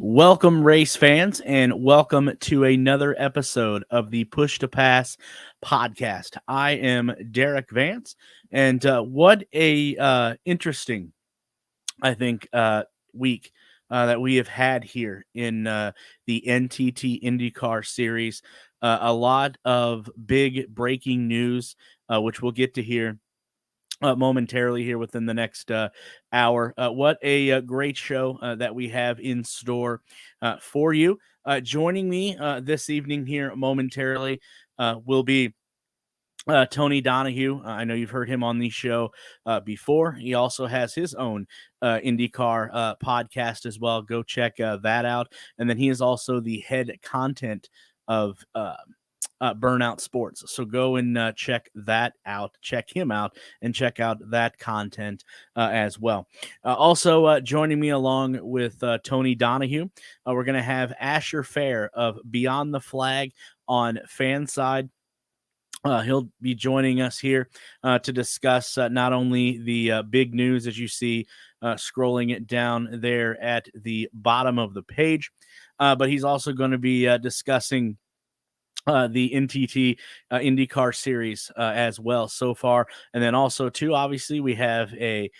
Welcome, race fans, and welcome to another episode of the Push to Pass podcast. I am Derik Vance, and what a interesting, I think, week that we have had here in the NTT IndyCar series. A lot of big breaking news, which we'll get to hear momentarily here within the next hour. What a great show that we have in store for you. Joining me this evening here momentarily will be Tony Donohue. I know you've heard him on the show before. He also has his own IndyCar podcast as well. Go check that out. And then he is also the head content of Burnout Sports. So go and check that out, check him out, and check out that content as well. Also joining me along with Tony Donohue, we're going to have Asher Fair of Beyond the Flag on Fansided. He'll be joining us here to discuss not only the big news as you see scrolling it down there at the bottom of the page, but he's also going to be discussing the NTT IndyCar series as well so far. And then also, too, obviously, we have a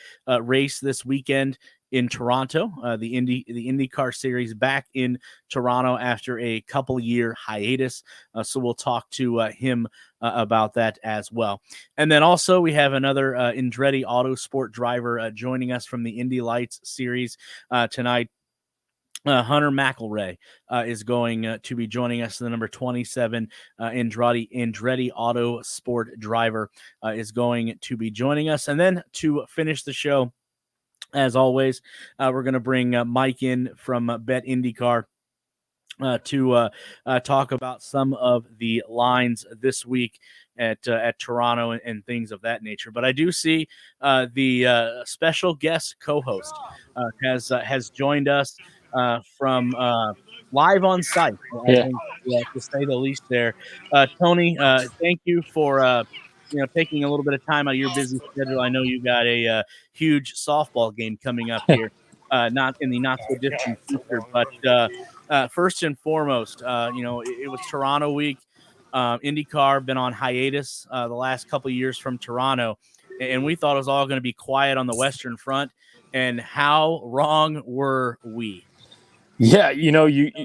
race this weekend in Toronto, the IndyCar series back in Toronto after a couple-year hiatus. So we'll talk to him about that as well. And then also we have another Andretti Autosport driver joining us from the Indy Lights series tonight. Hunter McElray is going to be joining us. The number 27 Andretti Autosport driver is going to be joining us. And then to finish the show, as always, we're going to bring Mike in from BetIndyCar to talk about some of the lines this week at Toronto and things of that nature. But I do see the special guest co-host has joined us from live on site, I think, to say the least there. Tony, thank you for taking a little bit of time out of your busy schedule. I know you got a huge softball game coming up here, not in the not so distant future. But first and foremost, it was Toronto week. IndyCar been on hiatus the last couple of years from Toronto, and we thought it was all going to be quiet on the Western Front. And how wrong were we? Yeah,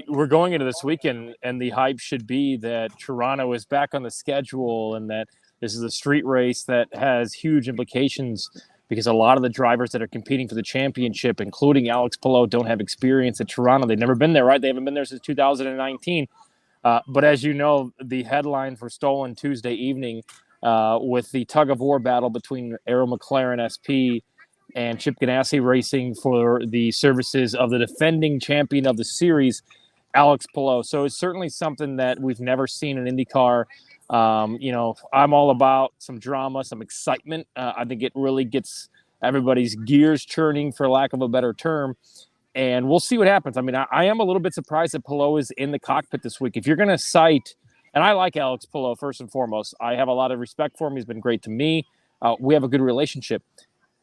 we're going into this weekend, and the hype should be that Toronto is back on the schedule, and that this is a street race that has huge implications because a lot of the drivers that are competing for the championship, including Alex Palou, don't have experience at Toronto. They've never been there, right? They haven't been there since 2019. But as you know, the headline for Stolen Tuesday evening with the tug-of-war battle between Arrow McLaren SP and Chip Ganassi Racing for the services of the defending champion of the series, Alex Palou. So it's certainly something that we've never seen in IndyCar. I'm all about some drama, some excitement. I think it really gets everybody's gears churning, for lack of a better term. And we'll see what happens. I mean, I am a little bit surprised that Palou is in the cockpit this week. If you're going to cite, and I like Alex Palou first and foremost, I have a lot of respect for him. He's been great to me. We have a good relationship.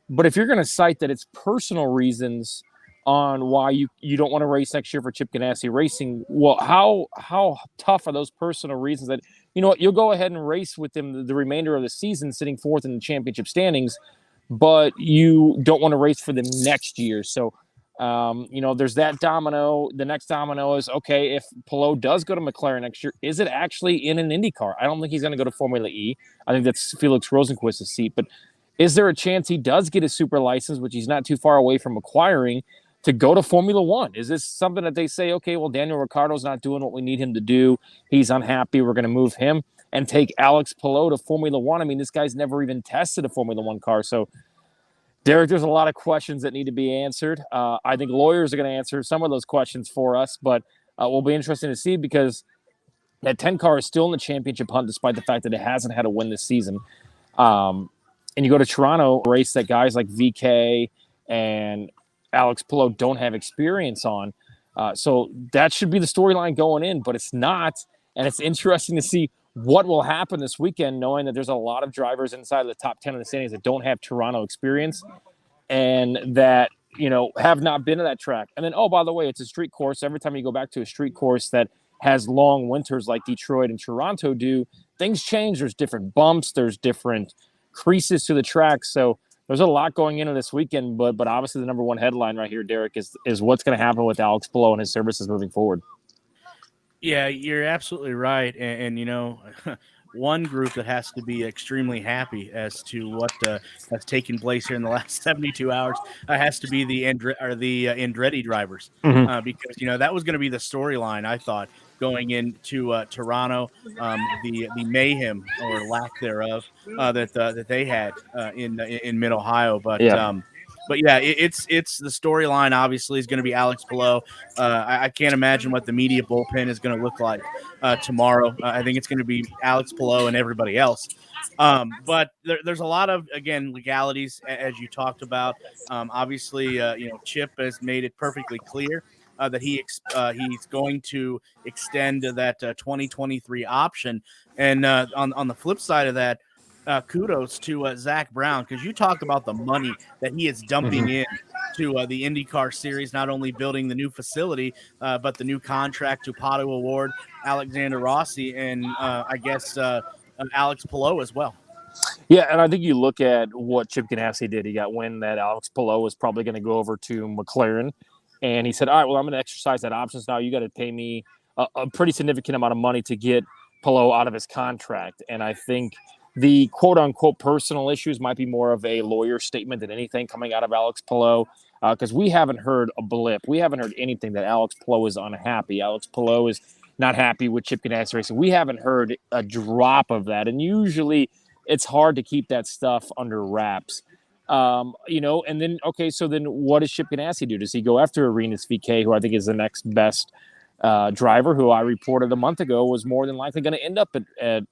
But if you're going to cite that it's personal reasons on why you don't want to race next year for Chip Ganassi Racing, well, how tough are those personal reasons that, you know what, you'll go ahead and race with them the remainder of the season, sitting fourth in the championship standings, but you don't want to race for them next year. So, there's that domino. The next domino is, okay, if Palou does go to McLaren next year, is it actually in an IndyCar? I don't think he's going to go to Formula E. I think that's Felix Rosenquist's seat, but is there a chance he does get a super license, which he's not too far away from acquiring, to go to Formula One? Is this something that they say, okay, well, Daniel Ricciardo's not doing what we need him to do. He's unhappy. We're going to move him and take Alex Palou to Formula One. I mean, this guy's never even tested a Formula One car. So, Derik, there's a lot of questions that need to be answered. I think lawyers are going to answer some of those questions for us, but will be interesting to see because that 10 car is still in the championship hunt despite the fact that it hasn't had a win this season. And you go to Toronto, a race that guys like VK and Alex Palou don't have experience on. So that should be the storyline going in, but it's not. And it's interesting to see what will happen this weekend, knowing that there's a lot of drivers inside of the top 10 of the standings that don't have Toronto experience, and that have not been to that track. And then, oh, by the way, it's a street course. Every time you go back to a street course that has long winters like Detroit and Toronto do, things change. There's different bumps. There's different creases to the track. So there's a lot going into this weekend. But obviously the number one headline right here, Derik, is what's going to happen with Alex Palou and his services moving forward. Yeah, you're absolutely right. One group that has to be extremely happy as to what has taken place here in the last 72 hours has to be the Andretti drivers, Mm-hmm. because that was going to be the storyline. I thought going into Toronto, the mayhem or lack thereof that they had in Mid Ohio, Yeah. but yeah, it's the storyline. Obviously, is going to be Alex Palou. I can't imagine what the media bullpen is going to look like tomorrow. I think it's going to be Alex Palou and everybody else. But there's a lot of, again, legalities as you talked about. Obviously, Chip has made it perfectly clear that he's going to extend that 2023 option. And on the flip side of that, kudos to Zach Brown, because you talk about the money that he is dumping in to the IndyCar series, not only building the new facility, but the new contract to Pato Award, Alexander Rossi, and I guess Alex Palou as well. Yeah, and I think you look at what Chip Ganassi did. He got wind that Alex Palou was probably going to go over to McLaren, and he said, all right, well, I'm going to exercise that option. Now you got to pay me a pretty significant amount of money to get Palou out of his contract. And I think the quote-unquote personal issues might be more of a lawyer statement than anything coming out of Alex Palou, because we haven't heard a blip. We haven't heard anything that Alex Palou is unhappy. Alex Palou is not happy with Chip Ganassi Racing. We haven't heard a drop of that. And usually it's hard to keep that stuff under wraps. And then, okay, so then what does Chip Ganassi do? Does he go after Arenas VK, who I think is the next best driver, who I reported a month ago was more than likely going to end up at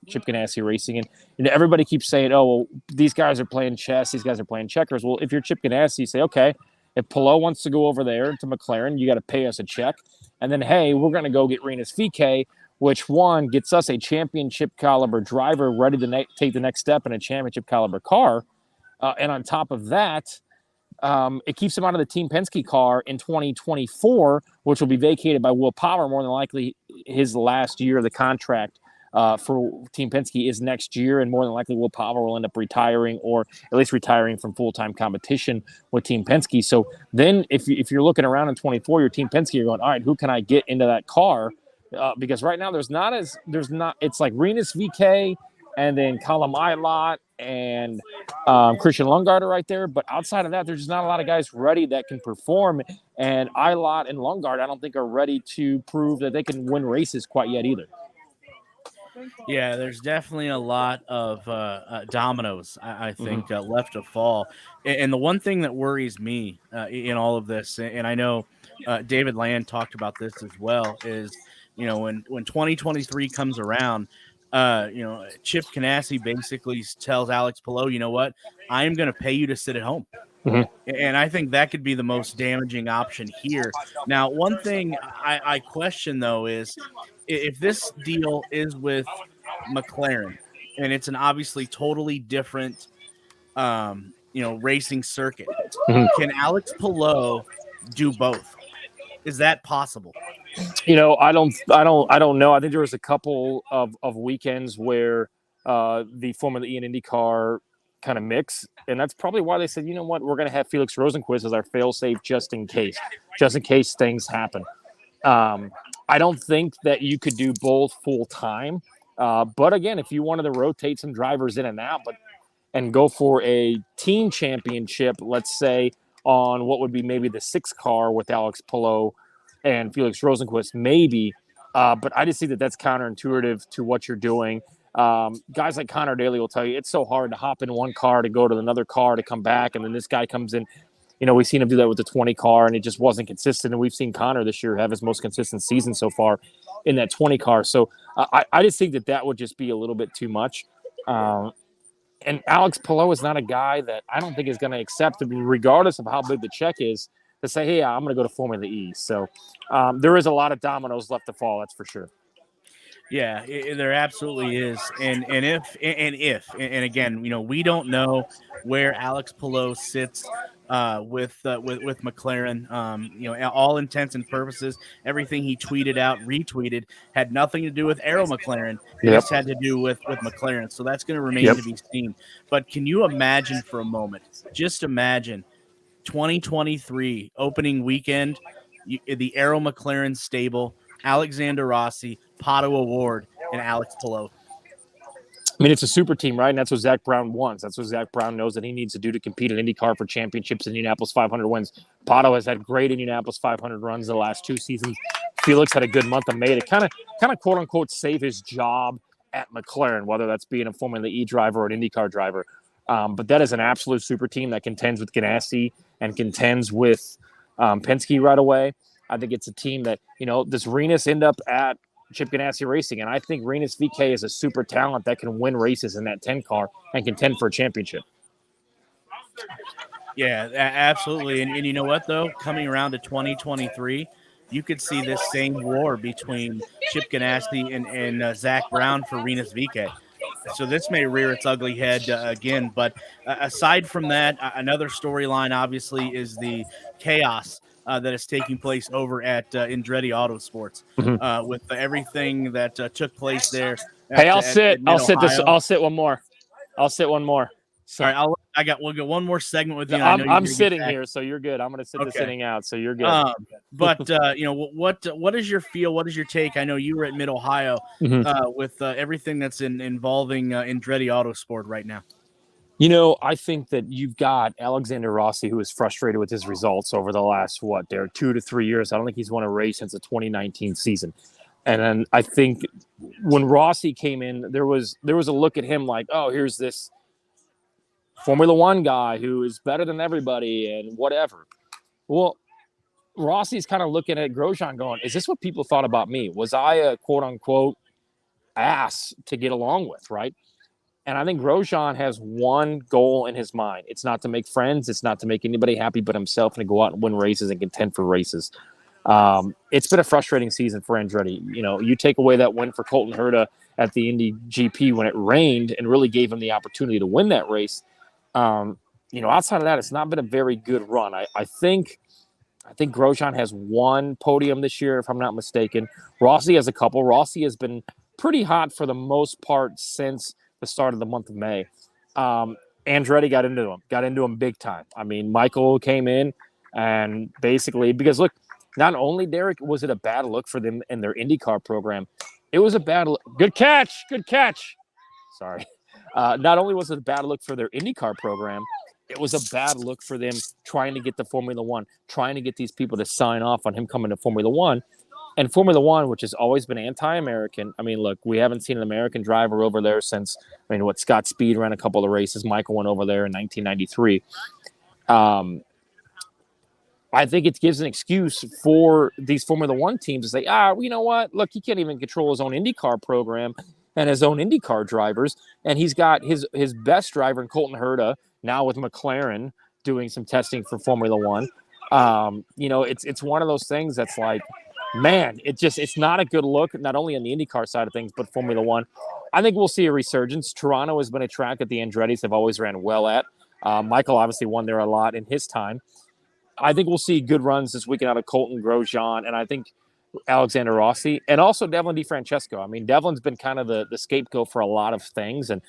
Chip Ganassi Racing? And everybody keeps saying, oh, well, these guys are playing chess, these guys are playing checkers. Well, if you're Chip Ganassi, you say, okay, if Palou wants to go over there to McLaren, you got to pay us a check. And then, hey, we're going to go get Arenas VK, which one gets us a championship caliber driver ready to take the next step in a championship caliber car. And on top of that, it keeps him out of the Team Penske car in 2024, which will be vacated by Will Power. More than likely, his last year of the contract for Team Penske is next year, and more than likely, Will Power will end up retiring, or at least retiring from full-time competition with Team Penske. So then, if you're looking around in 24, your Team Penske, you're going, all right, who can I get into that car? Because right now it's like Renus VK and then Colin Eilot and Christian Lundgaard are right there. But outside of that, there's just not a lot of guys ready that can perform. And Eilot and Lundgaard, I don't think, are ready to prove that they can win races quite yet either. Yeah, there's definitely a lot of dominoes, I think, left to fall. And the one thing that worries me in all of this, and I know David Land talked about this as well, is, when 2023 comes around, Chip Ganassi basically tells Alex Palou, you know what, I am going to pay you to sit at home. And I think that could be the most damaging option here. Now, one thing I question, though, is if this deal is with McLaren and it's an obviously totally different, racing circuit, can Alex Palou do both? Is that possible? I don't know. I think there was a couple of weekends where the Formula E and IndyCar kind of mix, and that's probably why they said, you know what, we're going to have Felix Rosenqvist as our fail-safe just in case things happen. I don't think that you could do both full time, but again, if you wanted to rotate some drivers in and out, and go for a team championship, let's say on what would be maybe the 6th car with Alex Palou and Felix Rosenqvist, maybe. But I just think that that's counterintuitive to what you're doing. Guys like Connor Daly will tell you it's so hard to hop in one car to go to another car to come back, and then this guy comes in. We've seen him do that with the 20 car, and it just wasn't consistent. And we've seen Connor this year have his most consistent season so far in that 20 car. So I just think that would just be a little bit too much. And Alex Palou is not a guy that I don't think is going to accept, regardless of how big the check is, to say, hey, I'm going to go to Formula E. So there is a lot of dominoes left to fall, that's for sure. Yeah, there absolutely is. And again, we don't know where Alex Palou sits with McLaren. All intents and purposes, everything he tweeted out, retweeted, had nothing to do with Aero McLaren. It Yep. just had to do with McLaren. So that's going to remain Yep. to be seen. But can you imagine for a moment? Just imagine 2023 opening weekend, the Aero McLaren stable, Alexander Rossi, Pato Award, and Alex Palou. I mean, it's a super team, right? And that's what Zach Brown wants. That's what Zach Brown knows that he needs to do to compete in IndyCar for championships and Indianapolis 500 wins. Pato has had great Indianapolis 500 runs the last 2 seasons. Felix had a good month of May to kind of quote unquote save his job at McLaren, whether that's being a Formula E driver or an IndyCar driver. But that is an absolute super team that contends with Ganassi and contends with Penske right away. I think it's a team that, does Renus end up at Chip Ganassi Racing? And I think Renus VK is a super talent that can win races in that 10 car and contend for a championship. Yeah, absolutely. And you know what, though? Coming around to 2023, you could see this same war between Chip Ganassi and Zach Brown for Renus VK. So this may rear its ugly head again. But aside from that, another storyline, obviously, is the chaos that is taking place over at Andretti Autosports with everything that took place there. Hey, I'll sit one more. So, all right, we'll get one more segment with you. I'm sitting here, so you're good. I'm going to sit the sitting out, so you're good. But what is your feel? What is your take? I know you were at Mid Ohio with everything that's involving Andretti Autosport right now. I think that you've got Alexander Rossi, who is frustrated with his results over the last 2 to 3 years. I don't think he's won a race since the 2019 season. And then I think when Rossi came in, there was a look at him like, oh, here's this Formula One guy who is better than everybody and whatever. Well, Rossi's kind of looking at Grosjean going, is this what people thought about me? Was I a quote-unquote ass to get along with, right? And I think Grosjean has one goal in his mind. It's not to make friends. It's not to make anybody happy but himself and to go out and win races and contend for races. It's been a frustrating season for Andretti. You take away that win for Colton Herta at the Indy GP when it rained and really gave him the opportunity to win that race. Outside of that, it's not been a very good run. I think Grosjean has one podium this year, if I'm not mistaken. Rossi has a couple. Rossi has been pretty hot for the most part since the start of the month of May. Andretti got into him big time. I mean, Michael came in and basically, because look, not only, Derik, was it a bad look for them in their IndyCar program, it was a bad look. Good catch. Sorry. Not only was it a bad look for their IndyCar program, it was a bad look for them trying to get to Formula One, trying to get these people to sign off on him coming to Formula One. And Formula One, which has always been anti-American. I mean, look, we haven't seen an American driver over there since, Scott Speed ran a couple of races. Michael went over there in 1993. I think it gives an excuse for these Formula One teams to say, you know what? Look, he can't even control his own IndyCar program and his own IndyCar drivers. And he's got his best driver in Colton Herta, now with McLaren, doing some testing for Formula One. It's one of those things that's like, man, it's not a good look, not only on the IndyCar side of things, but Formula One. I think we'll see a resurgence. Toronto has been a track that the Andrettis have always ran well at. Michael obviously won there a lot in his time. I think we'll see good runs this weekend out of Colton, Grosjean, and I think Alexander Rossi, and also Devlin DeFrancesco. I mean, Devlin's been kind of the scapegoat for a lot of things, and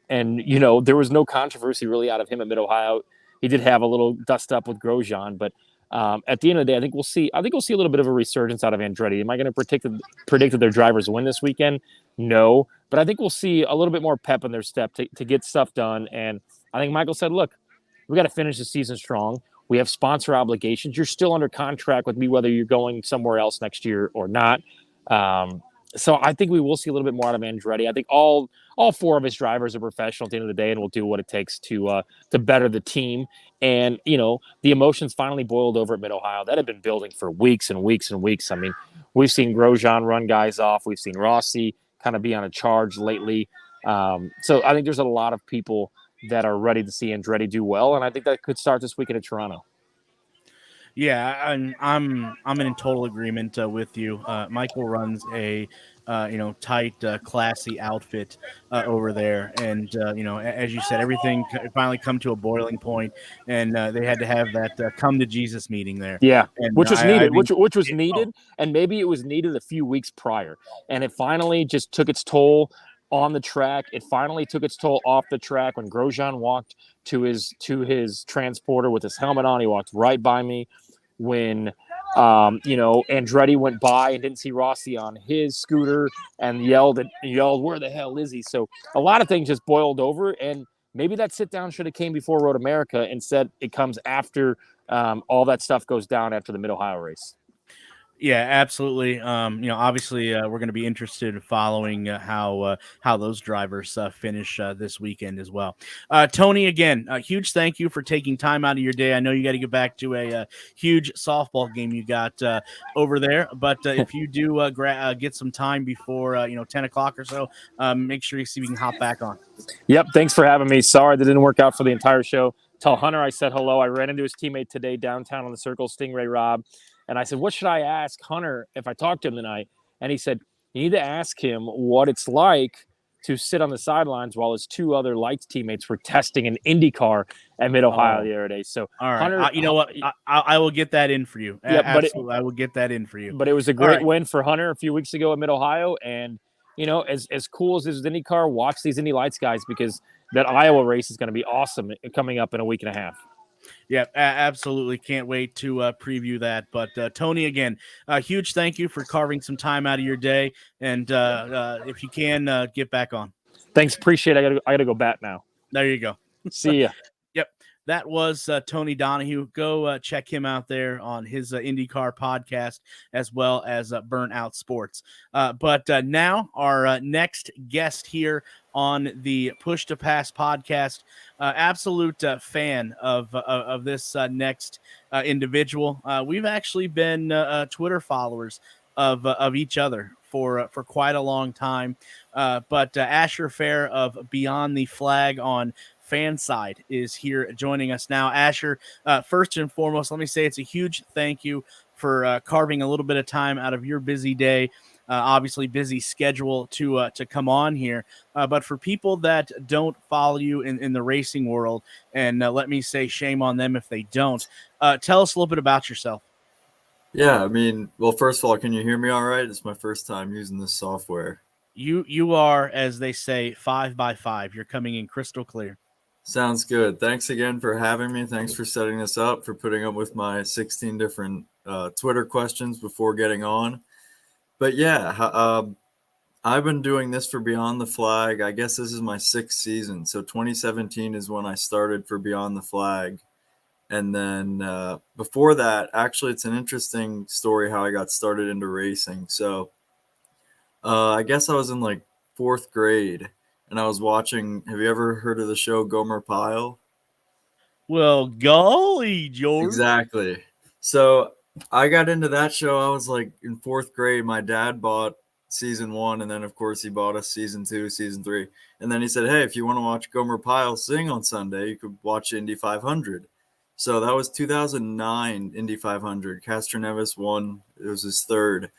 there was no controversy really out of him at Mid Ohio. He did have a little dust up with Grosjean, but at the end of the day, I think we'll see a little bit of a resurgence out of Andretti. Am I going to predict that their drivers win this weekend? No, but I think we'll see a little bit more pep in their step to get stuff done. And I think Michael said, look, we got to finish the season strong. We have sponsor obligations. You're still under contract with me, whether you're going somewhere else next year or not. So I think we will see a little bit more out of Andretti. I think all four of his drivers are professional at the end of the day and will do what it takes to better the team. And, the emotions finally boiled over at Mid Ohio. That had been building for weeks and weeks and weeks. I mean, we've seen Grosjean run guys off. We've seen Rossi kind of be on a charge lately. So I think there's a lot of people that are ready to see Andretti do well, and I think that could start this weekend at Toronto. Yeah, I'm in total agreement with you. Michael runs a tight, classy outfit over there. And as you said, everything finally come to a boiling point, and they had to have that come to Jesus meeting there. Yeah, And which was I needed, mean, which was oh, needed, and maybe it was needed a few weeks prior, and it finally just took its toll on the track. It finally took its toll off the track when Grosjean walked to his transporter with his helmet on. He walked right by me when Andretti went by and didn't see Rossi on his scooter and yelled, "Where the hell is he?" So a lot of things just boiled over, and maybe that sit down should have came before Road America. Instead, it comes after all that stuff goes down after the Mid Ohio race. yeah, absolutely. Obviously, we're going to be interested in following how those drivers finish this weekend as well. Tony, again, a huge thank you for taking time out of your day. I know you got to get back to a huge softball game you got over there, but if you do get some time before 10 o'clock or so, make sure you see if you can hop back on. Yep, thanks for having me. Sorry that didn't work out for the entire show. Tell Hunter I said hello. I ran into his teammate today downtown on the Circle, Stingray Rob, and I said, "What should I ask Hunter if I talk to him tonight?" And he said, "You need to ask him what it's like to sit on the sidelines while his two other lights teammates were testing an IndyCar at Mid Ohio Oh, the other day." So all right. Hunter, You know what? I will get that in for you. yeah, Absolutely, I will get that in for you. but it was a All great right. win for Hunter a few weeks ago at Mid Ohio, and as cool as this is IndyCar, watch these Indy Lights guys because that Iowa race is going to be awesome coming up in a week and a half. Yeah, absolutely. Can't wait to preview that. But Tony, again, a huge thank you for carving some time out of your day. And if you can, get back on. Thanks, appreciate it. I gotta go bat now. There you go. See ya. Yep. That was Tony Donohue. Go check him out there on his IndyCar podcast as well as Burnout Sports. But now our next guest here on the Push to Pass podcast, absolute fan of this next individual. We've actually been Twitter followers of each other for quite a long time. But Asher Fair of Beyond the Flag on Fanside is here joining us now. Asher, first and foremost, let me say it's a huge thank you for carving a little bit of time out of your busy day, obviously busy schedule to come on here. But for people that don't follow you in the racing world, and let me say shame on them if they don't, tell us a little bit about yourself. Yeah, I mean, well, first of all, can you hear me all right? It's my first time using this software. You are, as they say, 5x5. You're coming in crystal clear. Sounds good. Thanks again for having me. Thanks for setting this up, for putting up with my 16 different Twitter questions before getting on. But yeah, I've been doing this for Beyond the Flag. I guess this is my 6th season. So 2017 is when I started for Beyond the Flag. And then before that, actually, it's an interesting story how I got started into racing. So I guess I was in like 4th grade and I was watching. Have you ever heard of the show Gomer Pyle? Well, golly, George. Exactly. So I got into that show. I was like in 4th grade. My dad bought season 1, and then of course he bought us season 2, season 3, and then he said, "Hey, if you want to watch Gomer Pyle sing on Sunday, you could watch Indy 500." So that was 2009 Indy 500. Castroneves won. It was his 3rd.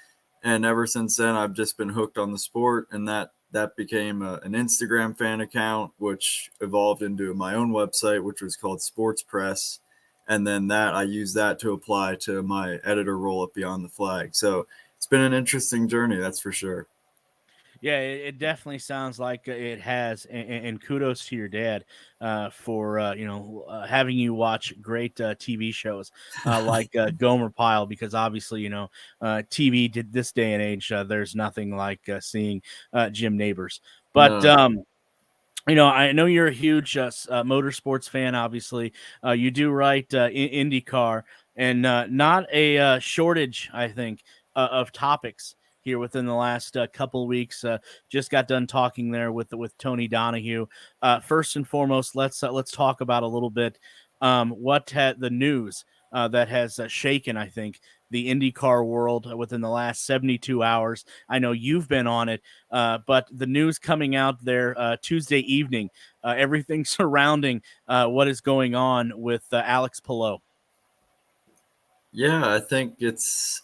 And ever since then, I've just been hooked on the sport, and that became an Instagram fan account, which evolved into my own website, which was called Sports Press. And then I used that to apply to my editor role at Beyond the Flag. So it's been an interesting journey, that's for sure. Yeah, it definitely sounds like it has, and kudos to your dad for having you watch great TV shows like Gomer Pyle, because obviously TV did this day and age. There's nothing like seeing Jim Neighbors, but No. I know you're a huge motorsports fan. Obviously, you do write IndyCar, and not a shortage, I think, of topics here within the last couple of weeks. Just got done talking there with Tony Donohue. First and foremost, let's talk about a little bit what had the news that has shaken, I think, the IndyCar world within the last 72 hours. I know you've been on it, but the news coming out there Tuesday evening, everything surrounding what is going on with Alex Palou. Yeah, I think it's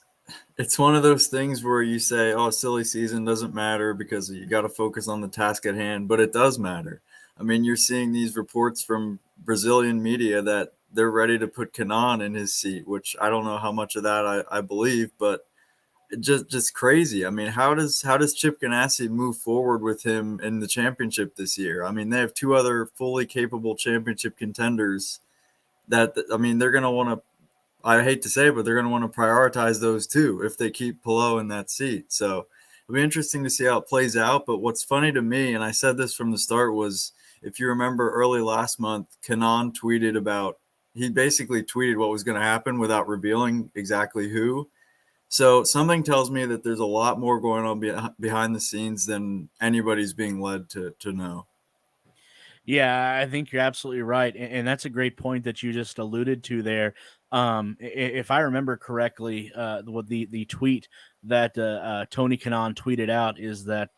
it's one of those things where you say, oh, silly season doesn't matter because you got to focus on the task at hand, but it does matter. I mean, you're seeing these reports from Brazilian media that they're ready to put Kanan in his seat, which I don't know how much of that I believe, but it just crazy. I mean, how does Chip Ganassi move forward with him in the championship this year? I mean, they have two other fully capable championship contenders that, I mean, they're going to want to, I hate to say it, but they're going to want to prioritize those two if they keep Palou in that seat. So it'll be interesting to see how it plays out. But what's funny to me, and I said this from the start, was if you remember early last month, Kanan tweeted about, he basically tweeted what was going to happen without revealing exactly who. So something tells me that there's a lot more going on behind the scenes than anybody's being led to know. Yeah, I think you're absolutely right, and that's a great point that you just alluded to there. If I remember correctly, the tweet that Tony Kanaan tweeted out is that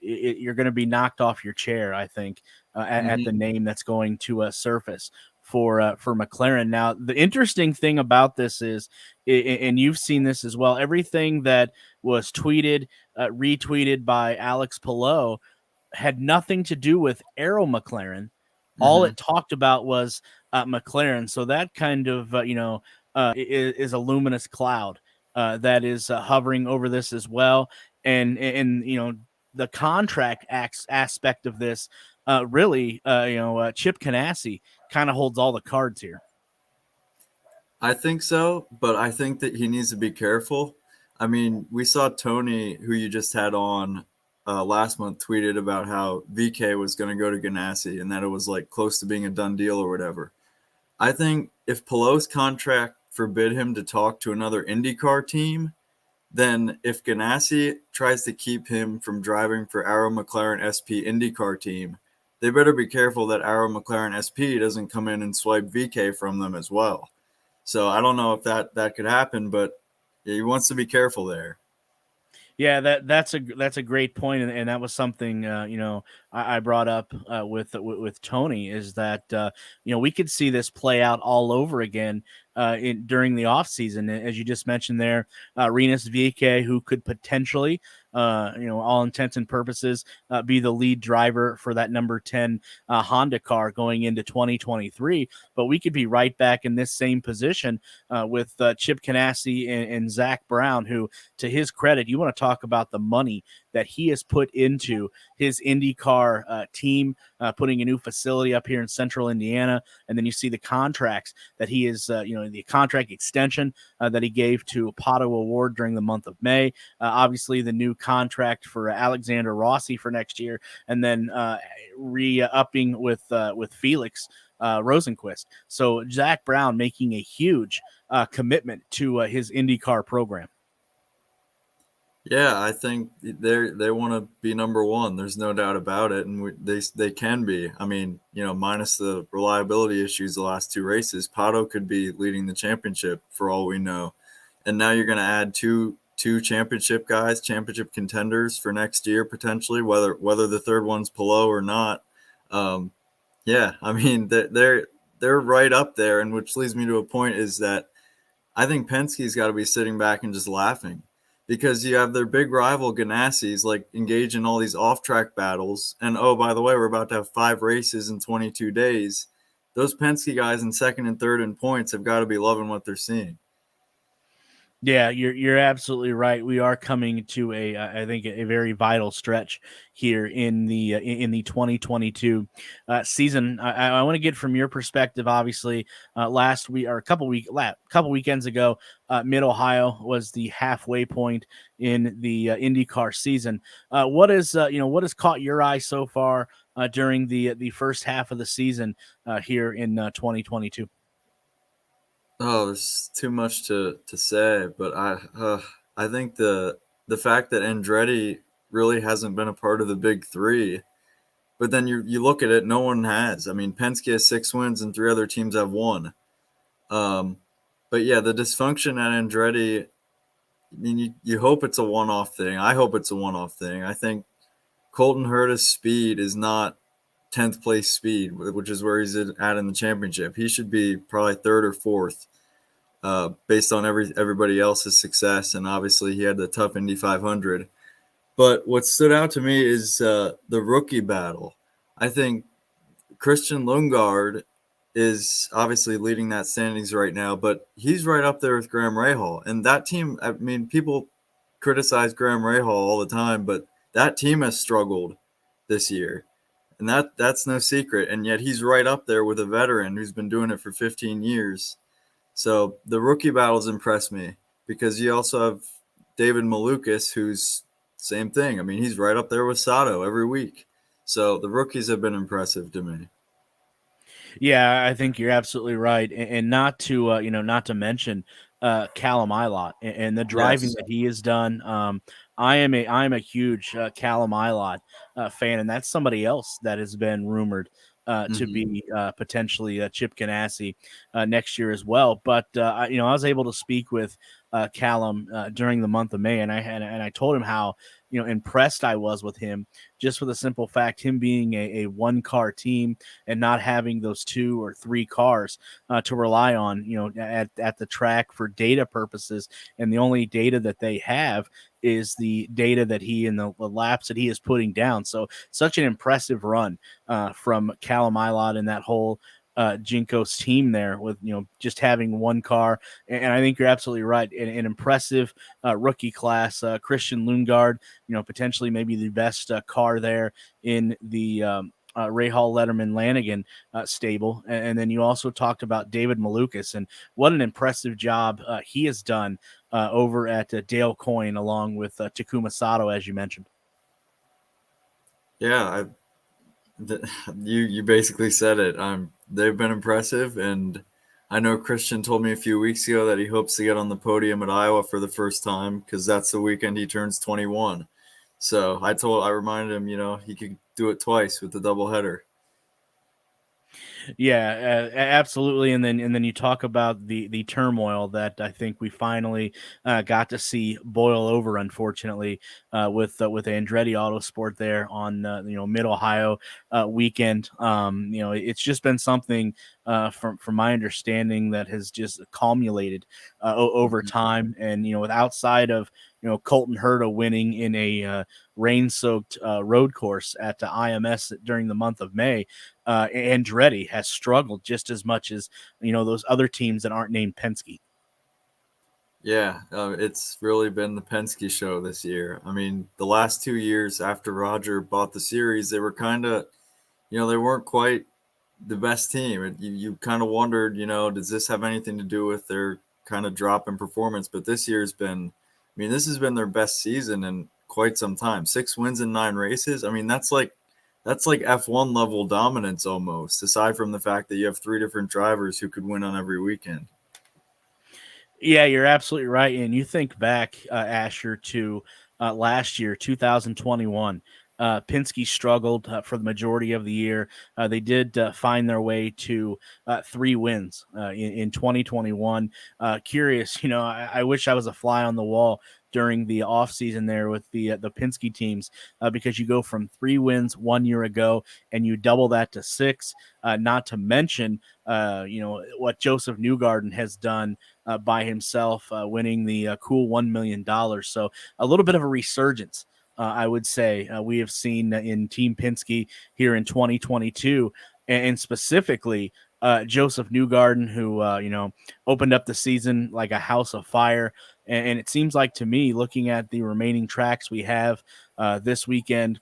you're going to be knocked off your chair. I think at the name that's going to surface for McLaren. Now, the interesting thing about this is, and you've seen this as well, everything that was tweeted, retweeted by Alex Palou had nothing to do with Aero McLaren. All it talked about was McLaren. So that kind of, is a luminous cloud that is hovering over this as well. And the contract aspect of this really, Chip Ganassi kind of holds all the cards here. I think so, but I think that he needs to be careful. I mean, we saw Tony, who you just had on last month, tweeted about how VK was going to go to Ganassi and that it was like close to being a done deal or whatever. I think if Palou's contract forbid him to talk to another IndyCar team, then if Ganassi tries to keep him from driving for Arrow McLaren SP IndyCar team, they better be careful that Arrow McLaren SP doesn't come in and swipe VK from them as well. So I don't know if that could happen, but he wants to be careful there. Yeah, that's a great point, and that was something I brought up with Tony, is that we could see this play out all over again during the off season, as you just mentioned there. Rinus VK, who could potentially, all intents and purposes, be the lead driver for that number 10 Honda car going into 2023, but we could be right back in this same position with Chip Ganassi and Zach Brown, who, to his credit, you want to talk about the money that he has put into his IndyCar team, putting a new facility up here in central Indiana. And then you see the contracts that he is, the contract extension that he gave to Pato Award during the month of May. Obviously, the new contract for Alexander Rossi for next year, and then re-upping with Felix Rosenquist. So Zach Brown making a huge commitment to his IndyCar program. Yeah, I think they want to be number one. There's no doubt about it, and they can be. I mean, minus the reliability issues the last two races, Pato could be leading the championship for all we know. And now you're going to add two championship guys, championship contenders for next year potentially, whether the third one's Palou or not. Yeah, I mean they're right up there, and which leads me to a point is that I think Penske's got to be sitting back and just laughing, because you have their big rival Ganassi's like engage in all these off-track battles. And oh, by the way, we're about to have 5 races in 22 days. Those Penske guys in second and third in points have got to be loving what they're seeing. Yeah, you're absolutely right. We are coming to I think a very vital stretch here in the 2022 season. I want to get from your perspective. Obviously, last week or a couple weekends ago, Mid Ohio was the halfway point in the IndyCar season. What has caught your eye so far during the first half of the season here in 2022? Oh, there's too much to say, but I think the fact that Andretti really hasn't been a part of the big three, but then you look at it, no one has. I mean, Penske has 6 wins and 3 other teams have 1. But yeah, the dysfunction at Andretti, I mean, you hope it's a one-off thing. I hope it's a one-off thing. I think Colton Herta's speed is not 10th place speed, which is where he's at in the championship. He should be probably 3rd or 4th. based on everybody else's success. And obviously he had the tough Indy 500. But what stood out to me is the rookie battle. I think Christian Lundgaard is obviously leading that standings right now, but he's right up there with Graham Rahal. And that team, I mean, people criticize Graham Rahal all the time, but that team has struggled this year. And that's no secret. And yet he's right up there with a veteran who's been doing it for 15 years. So the rookie battles impress me because you also have David Malukas, who's same thing. I mean, he's right up there with Sato every week. So the rookies have been impressive to me. Yeah, I think you're absolutely right, and not to not to mention Callum Ilott and the driving Yes. that he has done. I'm a huge Callum Ilott fan, and that's somebody else that has been rumored to be potentially Chip Ganassi next year as well. But I was able to speak with Callum during the month of May, and I told him how impressed I was with him, just for the simple fact him being a one car team and not having those 2 or 3 cars to rely on, at the track for data purposes. And the only data that they have is the data that he and the laps that he is putting down. So such an impressive run from Callum Ilott and that whole Jinko's team there, with just having one car. And I think you're absolutely right. An impressive rookie class. Christian Lundgaard, potentially maybe the best car there in the Rahal, Letterman, Lanigan stable. And then you also talked about David Malukas, and what an impressive job he has done over at Dale Coyne, along with Takuma Sato, as you mentioned. Yeah, you basically said it. They've been impressive, and I know Christian told me a few weeks ago that he hopes to get on the podium at Iowa for the first time because that's the weekend he turns 21. So I reminded him, he could do it twice with the doubleheader. Yeah, absolutely. And then you talk about the turmoil that I think we finally got to see boil over, unfortunately, with Andretti Autosport there on Mid Ohio weekend. It's just been something from my understanding that has just accumulated over time, and with outside of Colton Herta winning in a rain-soaked road course at the IMS during the month of May. Andretti has struggled just as much as those other teams that aren't named Penske. Yeah, it's really been the Penske show this year. I mean, the last 2 years after Roger bought the series, they were kind of, they weren't quite the best team. And you kind of wondered, does this have anything to do with their kind of drop in performance? But this year's been, this has been their best season in quite some time. 6 wins in 9 races. I mean, that's like F1 level dominance almost, aside from the fact that you have 3 different drivers who could win on every weekend. Yeah, you're absolutely right. And you think back, Asher, to last year, 2021. Penske struggled for the majority of the year. They did find their way to 3 wins in 2021. Curious, I wish I was a fly on the wall during the offseason there with the Penske teams, because you go from 3 wins 1 year ago and you double that to 6. Not to mention, what Joseph Newgarden has done by himself, winning the cool $1 million. So a little bit of a resurgence, I would say, we have seen in Team Penske here in 2022, and specifically Joseph Newgarden, who opened up the season like a house of fire. And it seems like to me, looking at the remaining tracks we have this weekend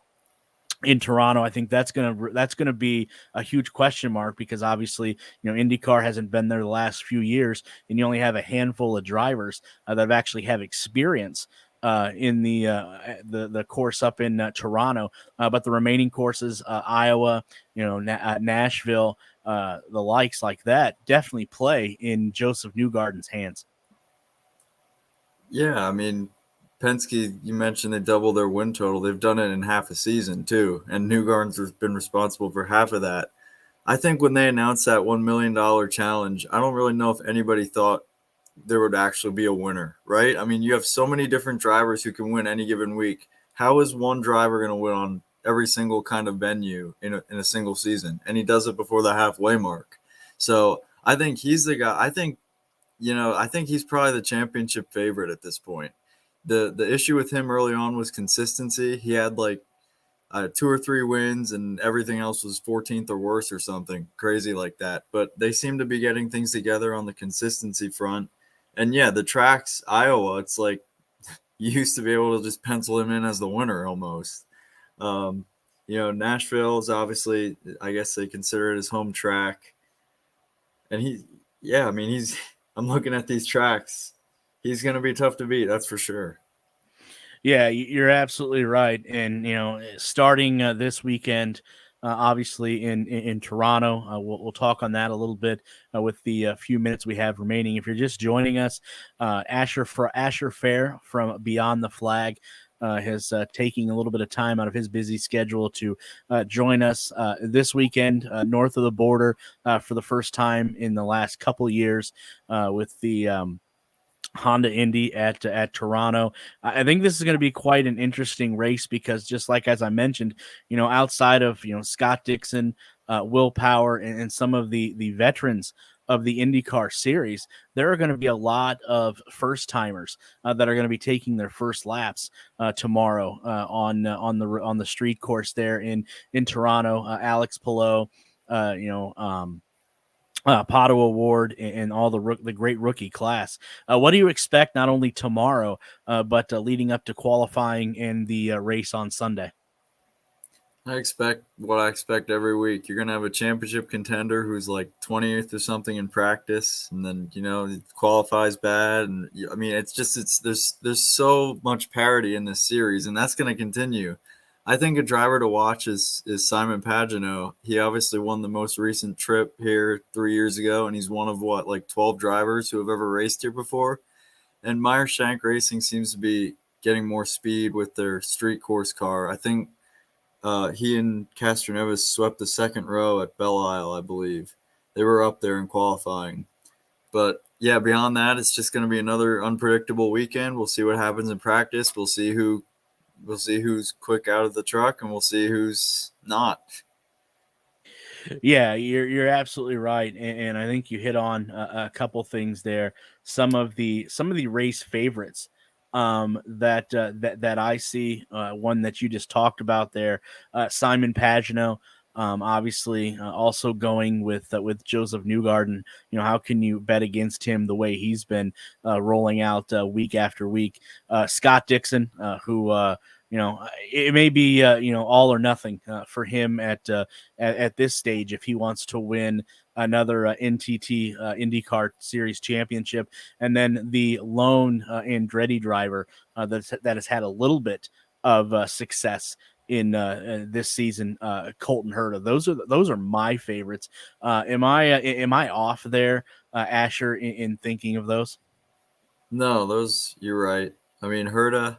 in Toronto, I think that's gonna be a huge question mark, because obviously IndyCar hasn't been there the last few years, and you only have a handful of drivers that actually have experience in the course up in Toronto. But the remaining courses, Iowa, Nashville, the likes like that, definitely play in Joseph Newgarden's hands. Yeah, I mean, Penske, you mentioned they doubled their win total. They've done it in half a season too, and Newgarden's been responsible for half of that. I think when they announced that $1 million challenge, I don't really know if anybody thought there would actually be a winner, right? I mean, you have so many different drivers who can win any given week. How is one driver going to win on every single kind of venue in a single season? And he does it before the halfway mark. So I think he's the guy. I think I think he's probably the championship favorite at this point. The issue with him early on was consistency. He had like 2 or 3 wins, and everything else was 14th or worse or something crazy like that. But they seem to be getting things together on the consistency front. And yeah, the tracks, Iowa, it's like you used to be able to just pencil him in as the winner almost. Nashville is obviously, I guess they consider it his home track. And I'm looking at these tracks. He's going to be tough to beat, that's for sure. Yeah, you're absolutely right. And starting this weekend, obviously in Toronto, we'll talk on that a little bit with the few minutes we have remaining. If you're just joining us, Asher Fair from Beyond the Flag has taking a little bit of time out of his busy schedule to join us this weekend north of the border for the first time in the last couple years with the Honda Indy at Toronto. I think this is going to be quite an interesting race because just like as I mentioned, outside of Scott Dixon, Will Power, and some of the veterans of the IndyCar series, there are going to be a lot of first timers that are going to be taking their first laps tomorrow on the street course there in Toronto. Alex Palou, Pato Award and all the great rookie class. What do you expect not only tomorrow, but leading up to qualifying and the race on Sunday? I expect what I expect every week. You're going to have a championship contender who's like 20th or something in practice, and then, it qualifies bad. And I mean, there's so much parity in this series, and that's going to continue. I think a driver to watch is Simon Pagino. He obviously won the most recent trip here 3 years ago, and he's one of 12 drivers who have ever raced here before. And Meyer Shank Racing seems to be getting more speed with their street course car. I think he and Castroneves swept the second row at Belle Isle, I believe. They were up there in qualifying. But yeah, beyond that, it's just going to be another unpredictable weekend. We'll see what happens in practice. We'll see who's quick out of the truck, and we'll see who's not. Yeah, you're absolutely right, and I think you hit on a couple things there. Some of the race favorites that I see. One that you just talked about there, Simon Pagino. Obviously, also going with Joseph Newgarden. How can you bet against him the way he's been rolling out week after week? Scott Dixon, who it may be all or nothing for him at this stage if he wants to win another NTT IndyCar Series championship, and then the lone Andretti driver that has had a little bit of success in this season, Colton Herta. Those are my favorites. Am I off there, Asher, in thinking of those? No, you're right. I mean, Herta.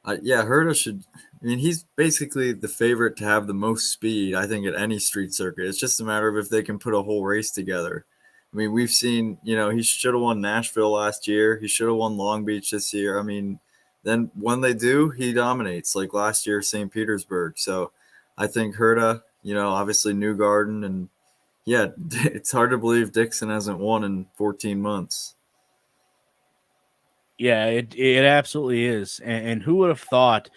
Herta should. I mean, he's basically the favorite to have the most speed, I think, at any street circuit. It's just a matter of if they can put a whole race together. I mean, we've seen, he should have won Nashville last year. He should have won Long Beach this year. I mean, then when they do, he dominates, like last year, St. Petersburg. So I think Herta, obviously Newgarden, and yeah, it's hard to believe Dixon hasn't won in 14 months. Yeah, it absolutely is. And who would have thought,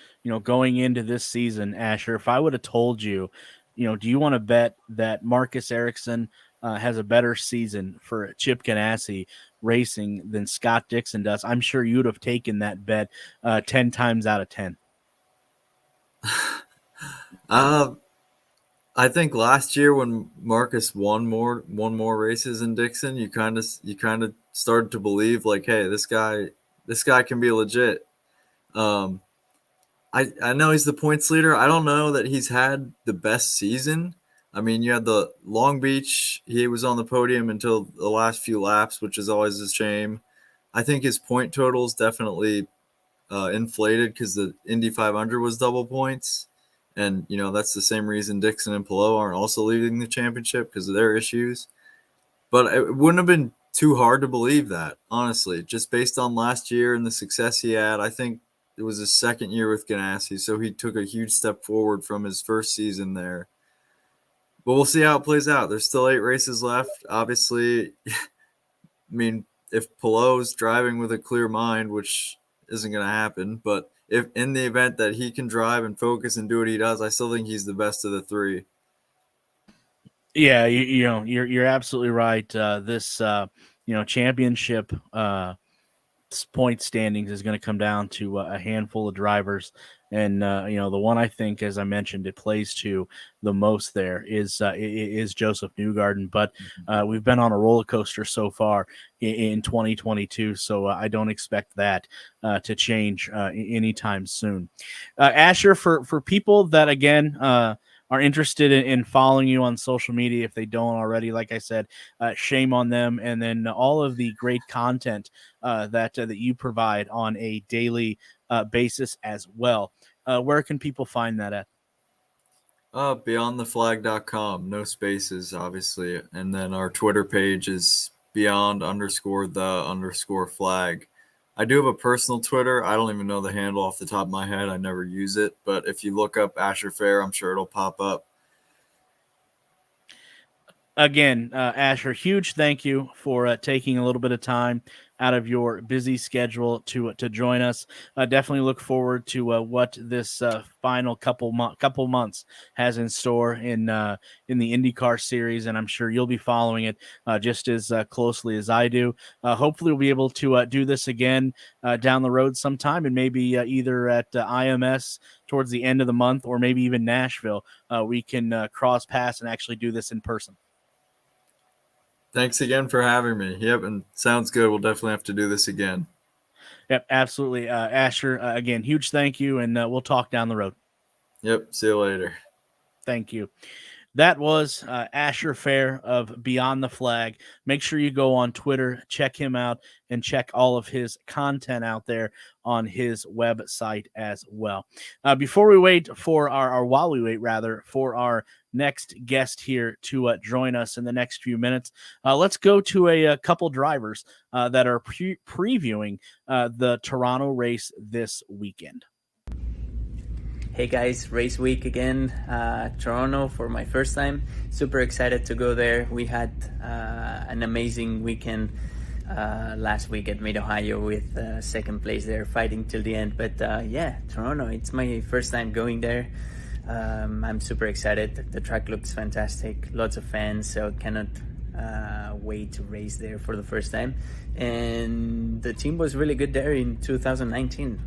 going into this season, Asher, if I would have told you, do you want to bet that Marcus Ericsson has a better season for Chip Ganassi racing than Scott Dixon does? I'm sure you'd have taken that bet 10 times out of 10. I think last year when Marcus won more races than Dixon, you kind of started to believe like, hey, this guy can be legit. I know he's the points leader. I don't know that he's had the best season. I mean, you had the Long Beach. He was on the podium until the last few laps, which is always a shame. I think his point total is definitely inflated because the Indy 500 was double points. And, that's the same reason Dixon and Palou aren't also leading the championship because of their issues. But it wouldn't have been too hard to believe that, honestly, just based on last year and the success he had. I think it was his second year with Ganassi, so he took a huge step forward from his first season there. But we'll see how it plays out. There's still 8 races left. Obviously, I mean, if Palou's driving with a clear mind, which isn't going to happen, but if in the event that he can drive and focus and do what he does, I still think he's the best of the three. Yeah, you're absolutely right. This championship point standings is going to come down to a handful of drivers, and the one I think, as I mentioned, it plays to the most there is Joseph Newgarden. But we've been on a roller coaster so far in 2022, so I don't expect that to change anytime soon. Asher, for people that again are interested in following you on social media, if they don't already, like I said, shame on them. And then all of the great content that you provide on a daily basis as well. Where can people find that at? Beyondtheflag.com, no spaces, obviously. And then our Twitter page is beyond_the_flag. I do have a personal Twitter. I don't even know the handle off the top of my head. I never use it. But if you look up Asher Fair, I'm sure it'll pop up. Again, Asher, huge thank you for taking a little bit of time out of your busy schedule to join us. Definitely look forward to what this final couple months has in store in the IndyCar series, and I'm sure you'll be following it just as closely as I do. Hopefully, we'll be able to do this again down the road sometime, and maybe either at IMS towards the end of the month, or maybe even Nashville. We can cross paths and actually do this in person. Thanks again for having me. Yep, and sounds good. We'll definitely have to do this again. Yep, absolutely. Asher, again, huge thank you, and we'll talk down the road. Yep, see you later. Thank you. That was Asher Fair of Beyond the Flag. Make sure you go on Twitter, check him out, and check all of his content out there on his website as well. While we wait for our next guest here to join us in the next few minutes, let's go to a couple drivers that are previewing the Toronto race this weekend. Hey guys, race week again, Toronto for my first time. Super excited to go there. We had an amazing weekend last week at Mid-Ohio with second place there, fighting till the end. But Toronto, it's my first time going there. I'm super excited. The track looks fantastic, lots of fans, so cannot wait to race there for the first time. And the team was really good there in 2019.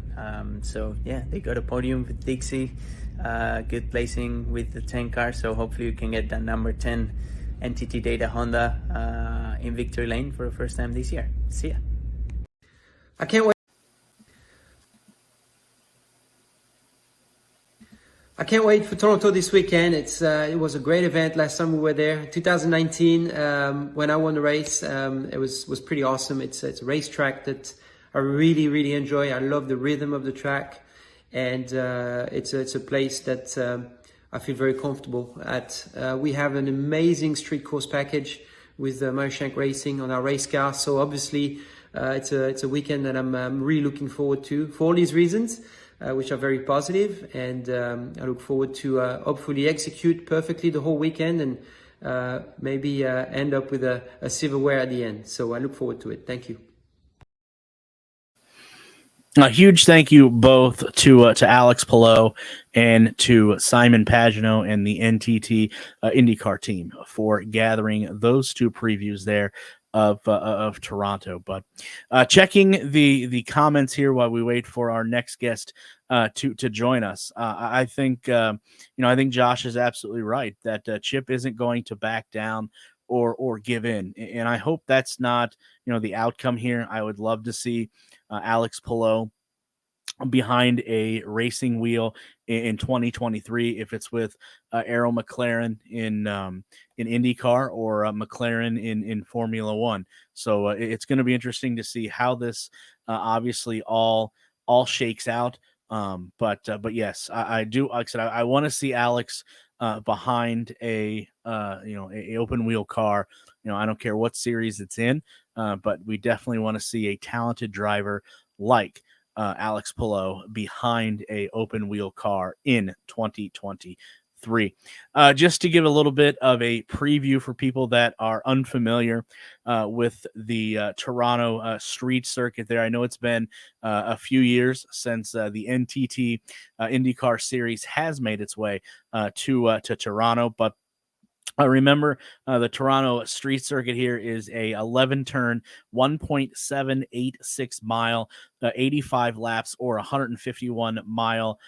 They got a podium with Dixie, good placing with the 10 car. So hopefully we can get that number 10 NTT Data Honda in victory lane for the first time this year. See ya. I can't wait. I can't wait for Toronto this weekend. It was a great event last time we were there. 2019, when I won the race, it was pretty awesome. It's a racetrack that I really, really enjoy. I love the rhythm of the track, and it's a place that I feel very comfortable at. We have an amazing street course package with Mershank Racing on our race car. So obviously, it's a weekend that I'm really looking forward to for all these reasons. Which are very positive, and I look forward to hopefully execute perfectly the whole weekend and maybe end up with a silverware at the end. So I look forward to it. Thank you. A huge thank you both to Alex Palou and to Simon Pagino and the NTT IndyCar team for gathering those two previews there of Toronto. But checking the comments here while we wait for our next guest to join us, I think I think Josh is absolutely right that Chip isn't going to back down or give in, and I hope that's not the outcome here. I would love to see Alex Palou behind a racing wheel in 2023, if it's with Arrow McLaren in IndyCar or McLaren in Formula One. So it's going to be interesting to see how this obviously all shakes out. But yes, I do. Like I said, I want to see Alex behind a open wheel car. I don't care what series it's in, but we definitely want to see a talented driver like Alex Palou behind a open wheel car in 2023. 3. Just to give a little bit of a preview for people that are unfamiliar with the Toronto street circuit there. I know it's been a few years since the NTT IndyCar series has made its way to Toronto, but remember, the Toronto street circuit here is a 11-turn, 1.786 mile, 85 laps, or 151-mile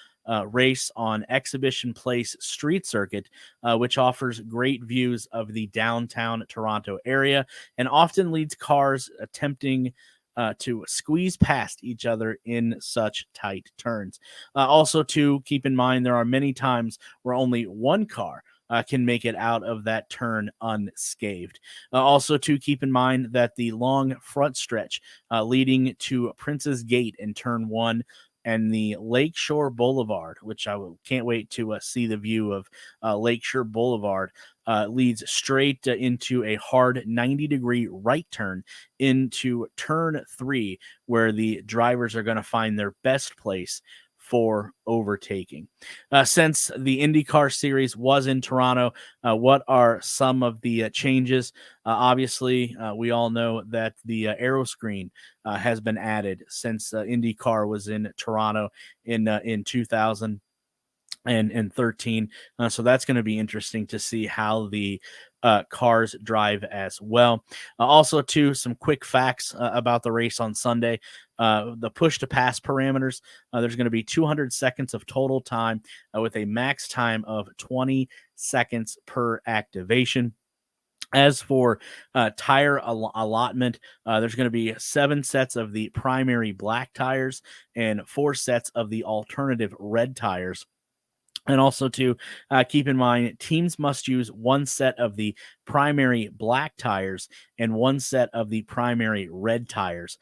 race on Exhibition Place Street Circuit, which offers great views of the downtown Toronto area and often leads cars attempting to squeeze past each other in such tight turns. Also, to keep in mind, there are many times where only one car can make it out of that turn unscathed. Also, to keep in mind that the long front stretch leading to Prince's Gate in turn 1 and the Lakeshore Boulevard, which I can't wait to see the view of Lakeshore Boulevard, leads straight into a hard 90-degree right turn into turn 3, where the drivers are going to find their best place for overtaking. Since the IndyCar series was in Toronto, what are some of the changes? Obviously, we all know that the aero screen has been added since IndyCar was in Toronto in 2013. So that's going to be interesting to see how the cars drive as well. Also, too, some quick facts about the race on Sunday. The push to pass parameters, there's going to be 200 seconds of total time with a max time of 20 seconds per activation. As for tire allotment, there's going to be 7 sets of the primary black tires and 4 sets of the alternative red tires. And also to keep in mind, teams must use 1 set of the primary black tires and 1 set of the primary red tires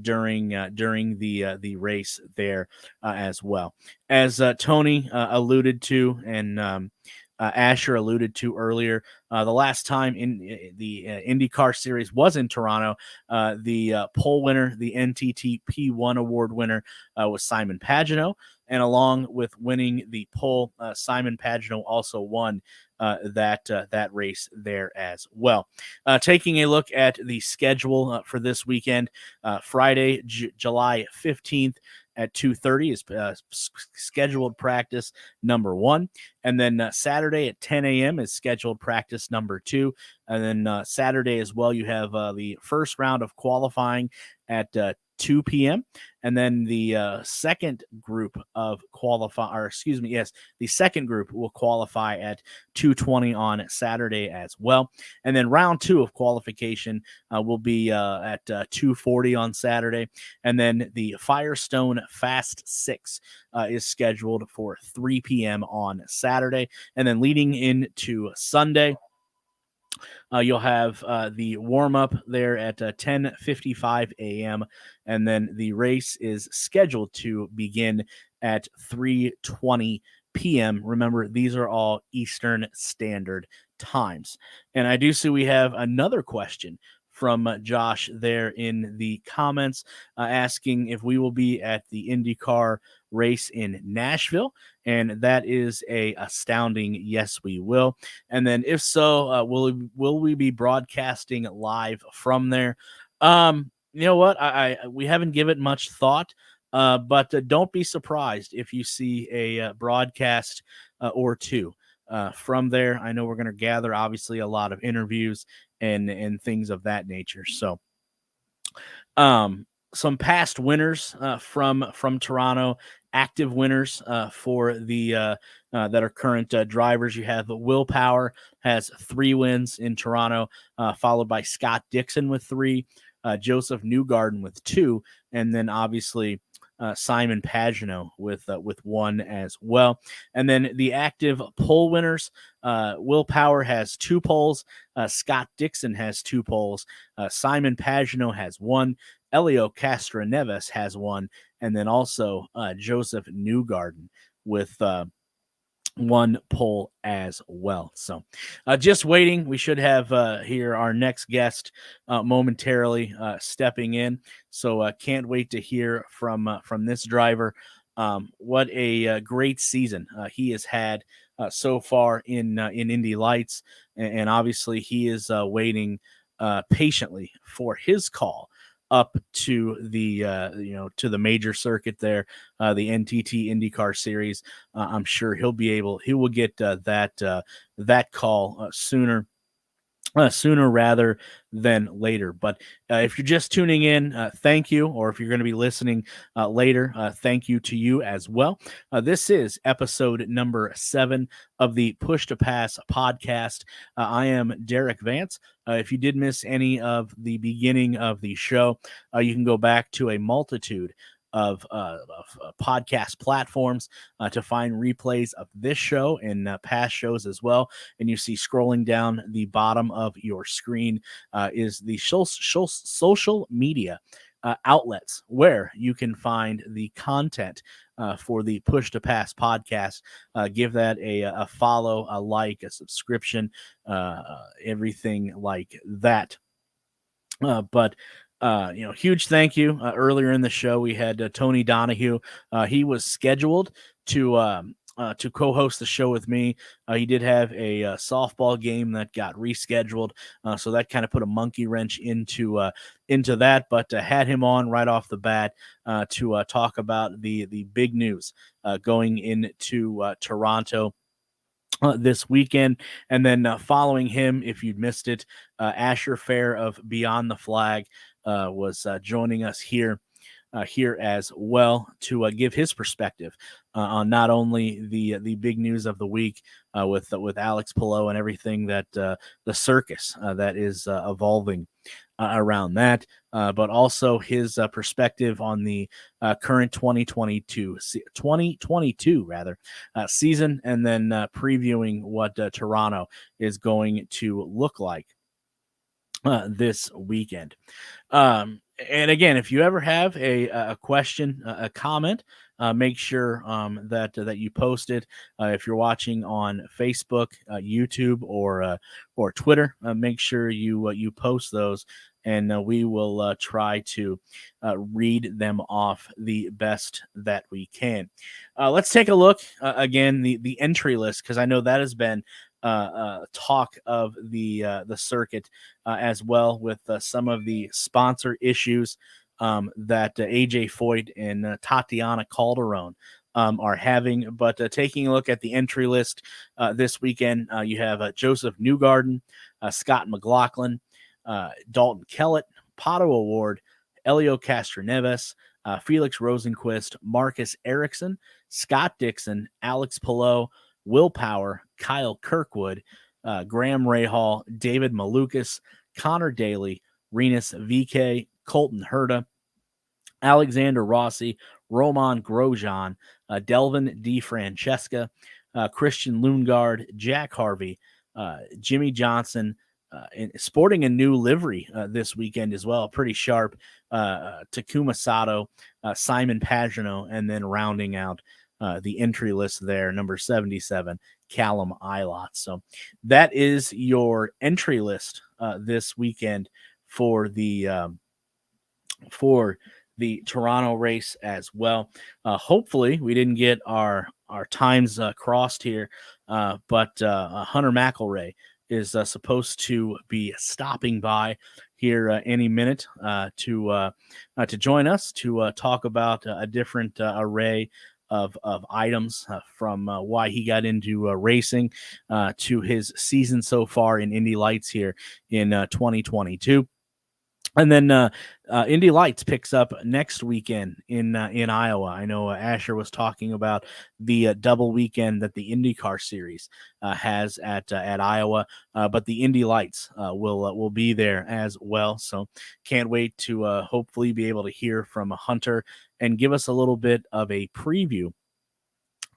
during the race there as well. As Tony alluded to and Asher alluded to earlier, the last time in the IndyCar series was in Toronto, the pole winner, the NTT P1 award winner, was Simon Pagino. And along with winning the pole, Simon Pagino also won that race there as well. Taking a look at the schedule for this weekend, Friday, July 15th, at 2:30 is scheduled practice number 1. And then Saturday at 10 a.m. is scheduled practice number 2. And then Saturday as well, you have the first round of qualifying at 2 p.m. And then the second group of the second group will qualify at 2:20 on Saturday as well. And then round 2 of qualification will be at 2:40 on Saturday. And then the Firestone Fast 6 is scheduled for 3 p.m. on Saturday. And then leading into Sunday, you'll have the warm-up there at 10:55 a.m., and then the race is scheduled to begin at 3:20 p.m. Remember, these are all Eastern Standard Times. And I do see we have another question from Josh there in the comments asking if we will be at the IndyCar race in Nashville, and that is a astounding yes, we will. And then if so, will we be broadcasting live from there? You know what? We haven't given it much thought, but don't be surprised if you see a broadcast or two from there. I know we're going to gather obviously a lot of interviews and things of that nature. So, some past winners from Toronto, active winners for the that are current drivers. You have Will Power has 3 wins in Toronto, followed by Scott Dixon with 3, Joseph Newgarden with 2, and then obviously Simon Pagino with 1 as well. And then the active pole winners, Will Power has 2 poles, Scott Dixon has 2 poles, Simon Pagino has 1, Elio Castroneves has 1, and then also Joseph Newgarden with 1 pole as well. So just waiting. We should have here our next guest momentarily stepping in. So can't wait to hear from this driver. What a great season he has had so far in Indy Lights, and obviously he is waiting patiently for his call up to the to the major circuit there, the NTT IndyCar series. I'm sure he will get that call sooner rather than later. But if you're just tuning in, thank you. Or if you're going to be listening later, thank you to you as well. This is episode number 7 of the Push to Pass podcast. I am Derik Vance. If you did miss any of the beginning of the show, you can go back to a multitude of podcast platforms to find replays of this show and past shows as well. And you see scrolling down the bottom of your screen is the social media outlets where you can find the content for the Push to Pass podcast. Give that a follow, a like, a subscription, everything like that. But huge thank you. Earlier in the show, we had Tony Donohue. He was scheduled to co-host the show with me. He did have a softball game that got rescheduled, so that kind of put a monkey wrench into that. But had him on right off the bat to talk about the big news going into Toronto this weekend. And then following him, if you'd missed it, Asher Fair of Beyond the Flag was joining us here as well to give his perspective on not only the big news of the week with Alex Palou and everything that the circus that is evolving around that, but also his perspective on the current 2022 season, and then previewing what Toronto is going to look like this weekend. And again, if you ever have a question, a comment, make sure that you post it. If you're watching on Facebook, YouTube, or Twitter, make sure you post those, and we will try to read them off the best that we can. Let's take a look again the entry list, because I know that has been talk of the circuit as well, with some of the sponsor issues that AJ Foyt and Tatiana Calderon are having. But taking a look at the entry list this weekend, you have Joseph Newgarden, Scott McLaughlin, Dalton Kellett, Pato Award, Elio Castroneves, Felix Rosenquist, Marcus Ericsson, Scott Dixon, Alex Palou, Will Power, Kyle Kirkwood, Graham Rahal, David Malukas, Connor Daly, Renus VK, Colton Herta, Alexander Rossi, Roman Grosjean, Delvin DeFrancesca, Christian Lundgaard, Jack Harvey, Jimmy Johnson, sporting a new livery this weekend as well, pretty sharp, Takuma Sato, Simon Pagino, and then rounding out the entry list there, number 77, Callum Ilott. So that is your entry list this weekend for the Toronto race as well. Hopefully we didn't get our times crossed here, but Hunter McElroy is supposed to be stopping by here any minute to join us to talk about a different array of items, from why he got into racing to his season so far in Indy Lights here in 2022. And then Indy Lights picks up next weekend in Iowa. I know Asher was talking about the double weekend that the IndyCar series has at Iowa, but the Indy Lights will be there as well. So can't wait to hopefully be able to hear from Hunter and give us a little bit of a preview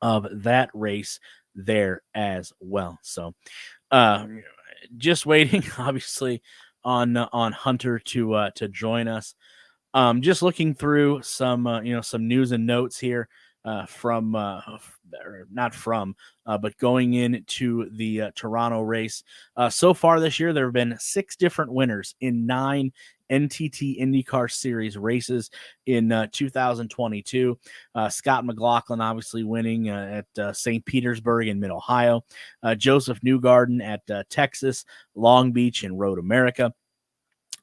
of that race there as well. So just waiting, obviously, on Hunter to join us. Just looking through some some news and notes here but going into the Toronto race. So far this year, there have been 6 different winners in 9 NTT IndyCar Series races in 2022. Scott McLaughlin obviously winning at St. Petersburg in Mid-Ohio. Joseph Newgarden at Texas, Long Beach, and Road America.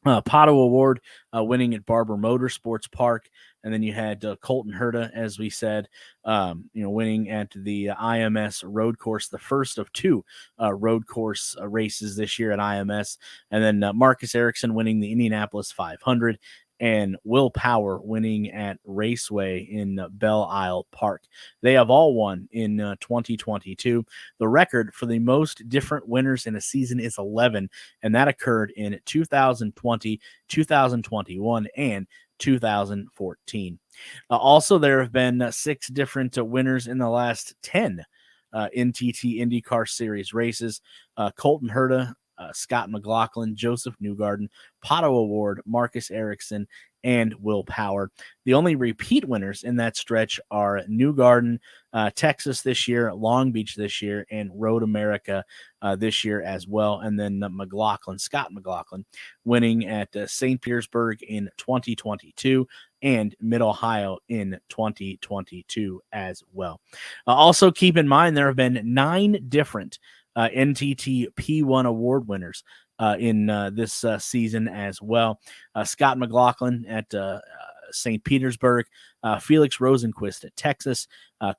Pato Award winning at Barber Motorsports Park. And then you had Colton Herta, as we said, winning at the IMS road course, the first of 2 road course races this year at IMS. And then Marcus Ericsson winning the Indianapolis 500. And Will Power winning at Raceway in Belle Isle Park. They have all won in 2022. The record for the most different winners in a season is 11, and that occurred in 2020, 2021, and 2014. Also, there have been 6 different winners in the last 10 NTT IndyCar Series races. Colton Herta, Scott McLaughlin, Joseph Newgarden, Pato Award, Marcus Ericsson, and Will Power. The only repeat winners in that stretch are Newgarden, Texas this year, Long Beach this year, and Road America this year as well. And then Scott McLaughlin, winning at St. Petersburg in 2022 and Mid-Ohio in 2022 as well. Also keep in mind, there have been 9 different NTT P1 award winners in this season as well. Scott McLaughlin at St. Petersburg, Felix Rosenquist at Texas,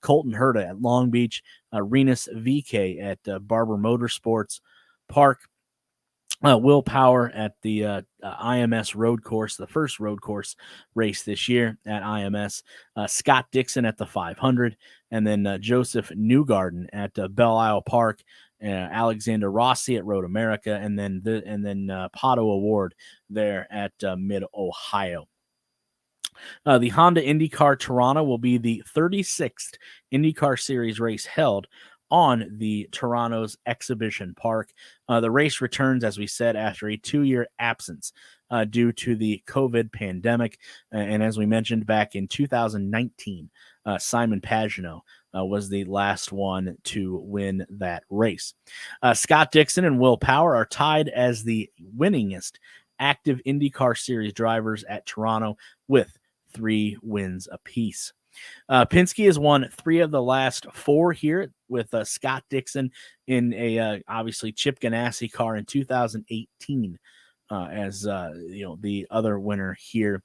Colton Herta at Long Beach, Renus VK at Barber Motorsports Park, Will Power at the IMS road course, the first road course race this year at IMS, Scott Dixon at the 500, and then Joseph Newgarden at Belle Isle Park, Alexander Rossi at Road America, and then Pato Award there at Mid-Ohio. The Honda IndyCar Toronto will be the 36th IndyCar Series race held on the Toronto's Exhibition Park. The race returns, as we said, after a 2-year absence due to the COVID pandemic. And as we mentioned back in 2019, Simon Pagino was the last one to win that race. Scott Dixon and Will Power are tied as the winningest active IndyCar Series drivers at Toronto with 3 wins apiece. Penske has won 3 of the last 4 here, with Scott Dixon in a obviously Chip Ganassi car in 2018 as the other winner here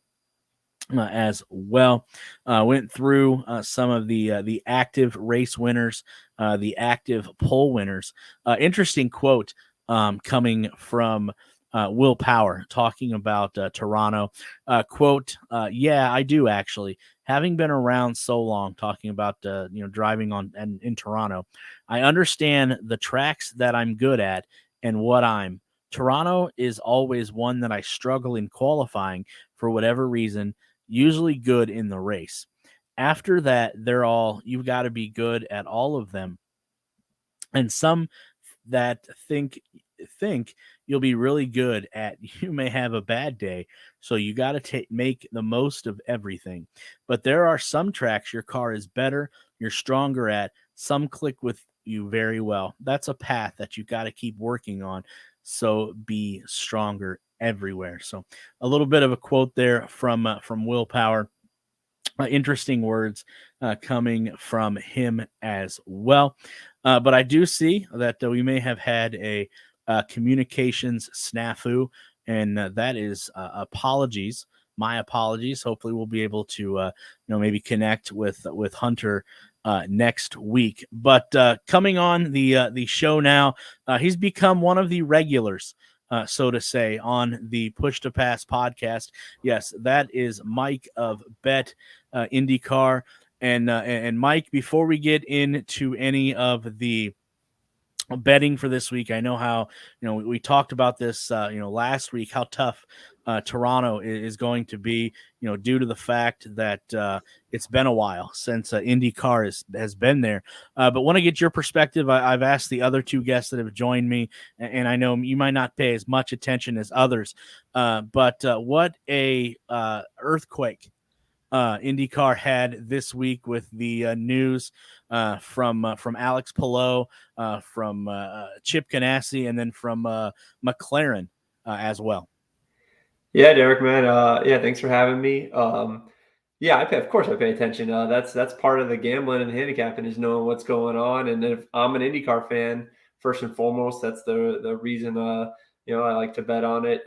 as well. Went through some of the active race winners, the active pole winners. Interesting quote coming from Will Power talking about Toronto. Quote, yeah, I do actually. Having been around so long, talking about driving on and in Toronto, I understand the tracks that I'm good at and what I'm. Toronto is always one that I struggle in qualifying for whatever reason, usually good in the race. After that, you've got to be good at all of them. And some that think you'll be really good at, you may have a bad day, so you got to make the most of everything. But there are some tracks your car is better, you're stronger at, some click with you very well. That's a path that you got to keep working on, so be stronger everywhere. So a little bit of a quote there from Will Power. Interesting words coming from him as well. But I do see that we may have had a communications snafu, and that is apologies. My apologies. Hopefully we'll be able to maybe connect with Hunter next week. But coming on the show now, he's become one of the regulars, so to say, on the Push to Pass podcast. Yes, that is Mike of BetIndyCar. And Mike, before we get into any of the betting for this week, I know how we talked about this last week, how tough Toronto is going to be, due to the fact that it's been a while since IndyCar has been there. But want to get your perspective. I've asked the other 2 guests that have joined me, and I know you might not pay as much attention as others, but what a earthquake IndyCar had this week with the news from Alex Palou, from Chip Ganassi, and then from McLaren as well. Yeah, Derik, man. Yeah, thanks for having me. Yeah, of course I pay attention. That's part of the gambling and the handicapping is knowing what's going on. And if I'm an IndyCar fan, first and foremost, that's the reason I like to bet on it.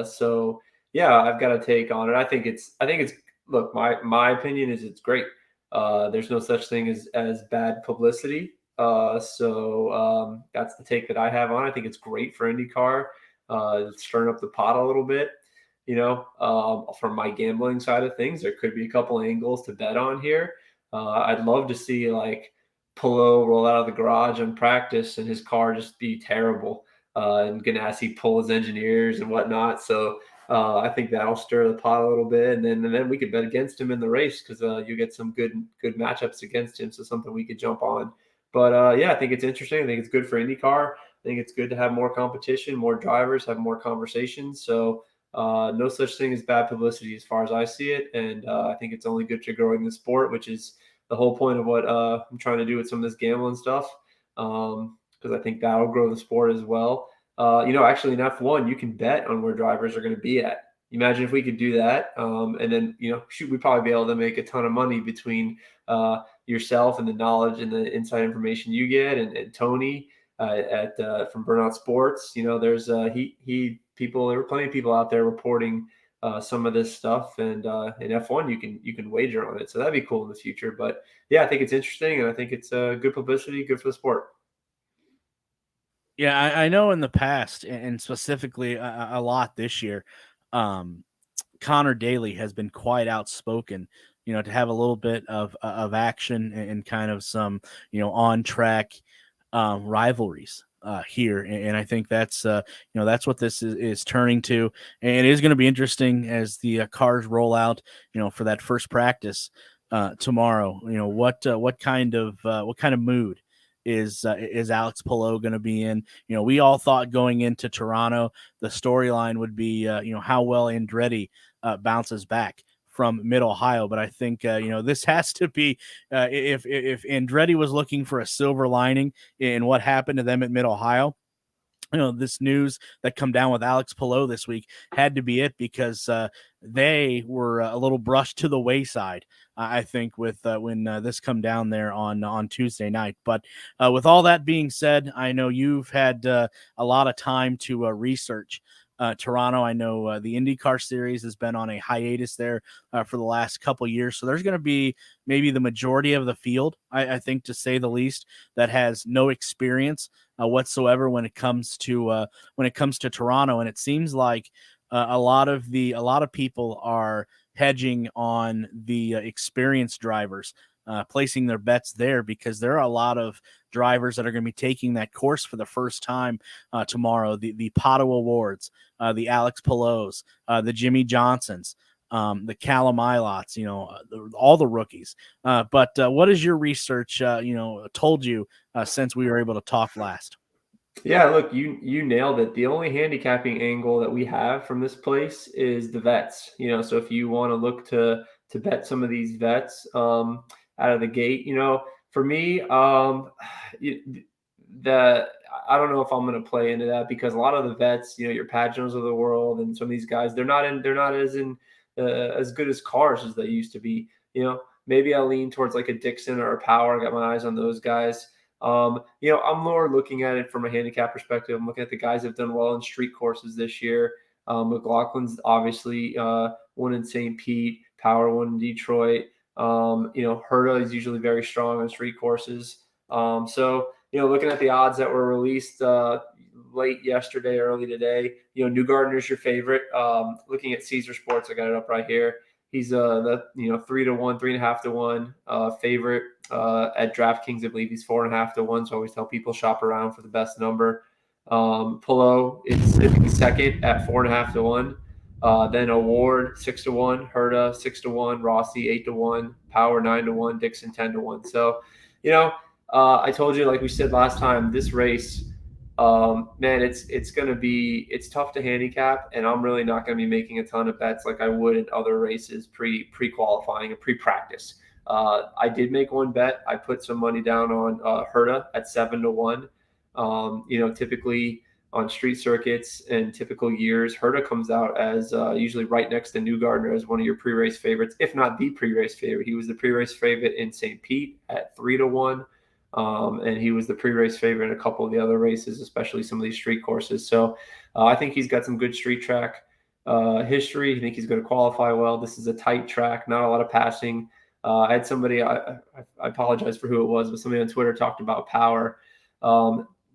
So yeah, I've got a take on it. I think it's look, my opinion is it's great. There's no such thing as bad publicity. So that's the take that I have on it. I think it's great for IndyCar. Stirring up the pot a little bit. From my gambling side of things, there could be a couple angles to bet on here. I'd love to see like Palou roll out of the garage in practice and his car just be terrible, and Ganassi pull his engineers and whatnot. So I think that'll stir the pot a little bit, and then we could bet against him in the race because you get some good matchups against him. So something we could jump on. But yeah, I think it's interesting. I think it's good for IndyCar. I think it's good to have more competition, more drivers, have more conversations. So no such thing as bad publicity as far as I see it. And I think it's only good to growing the sport, which is the whole point of what I'm trying to do with some of this gambling stuff. Because I think that'll grow the sport as well. Actually in F1, you can bet on where drivers are going to be at. Imagine if we could do that. And then, we'd probably be able to make a ton of money between yourself and the knowledge and the inside information you get and Tony from Burnout Sports. There's there were plenty of people out there reporting some of this stuff, and in F1 you can wager on it. So that'd be cool in the future. But yeah, I think it's interesting, and I think it's good publicity, good for the sport. Yeah, I know in the past, and specifically a lot this year, Connor Daly has been quite outspoken, to have a little bit of action and kind of some, on track rivalries here. And I think that's, that's what this is turning to. And it is going to be interesting as the cars roll out, for that first practice tomorrow. What kind of mood is Alex Palou going to be in? We all thought going into Toronto, the storyline would be, how well Andretti bounces back from Mid-Ohio. But I think, this has to be, if Andretti was looking for a silver lining in what happened to them at Mid-Ohio, this news that come down with Alex Palou this week had to be it, because they were a little brushed to the wayside, I think, with when this come down there on Tuesday night. But with all that being said, I know you've had a lot of time to research Toronto. I know the IndyCar series has been on a hiatus there for the last couple years. So there's going to be maybe the majority of the field, I think, to say the least, that has no experience whatsoever when it comes to Toronto. And it seems like a lot of people are hedging on the experienced drivers, placing their bets there, because there are a lot of drivers that are going to be taking that course for the first time tomorrow. The Pato Awards, the Alex Palous, the Jimmy Johnsons, the Callum Ilots, all the rookies. But what has your research, told you since we were able to talk last? Yeah, look, you nailed it. The only handicapping angle that we have from this place is the vets. So if you want to look to bet some of these vets out of the gate, for me, I don't know if I'm going to play into that, because a lot of the vets, your Paginos of the world and some of these guys, they're not as good as cars as they used to be. Maybe I'll lean towards like a Dixon or a Power. I got my eyes on those guys. I'm more looking at it from a handicap perspective. I'm looking at the guys that have done well in street courses this year. McLaughlin's obviously won in St. Pete, Power won in Detroit. Herta is usually very strong on street courses. So looking at the odds that were released late yesterday, early today, Newgarden's your favorite. Looking at Caesar Sports, I got it up right here. He's the 3-1, 3.5 to 1 favorite at DraftKings. I believe he's 4.5 to 1. So I always tell people shop around for the best number. Palou is second at 4.5 to 1. Then Award 6 to 1, Herta 6 to 1, Rossi 8 to 1, Power 9 to 1, Dixon 10 to 1. So I told you, like we said last time, this race Man, it's tough to handicap, and I'm really not going to be making a ton of bets like I would in other races pre-qualifying and pre-practice. I did make one bet. I put some money down on Herta at 7-1. Typically on street circuits and typical years, Herta comes out as usually right next to Newgarden as one of your pre-race favorites, if not the pre-race favorite. He was the pre-race favorite in St. Pete at 3-1. And he was the pre-race favorite in a couple of the other races, especially some of these street courses. So I think he's got some good street track history. I think he's going to qualify well. This is a tight track, not a lot of passing. I had somebody, I apologize for who it was, but somebody on Twitter talked about Power.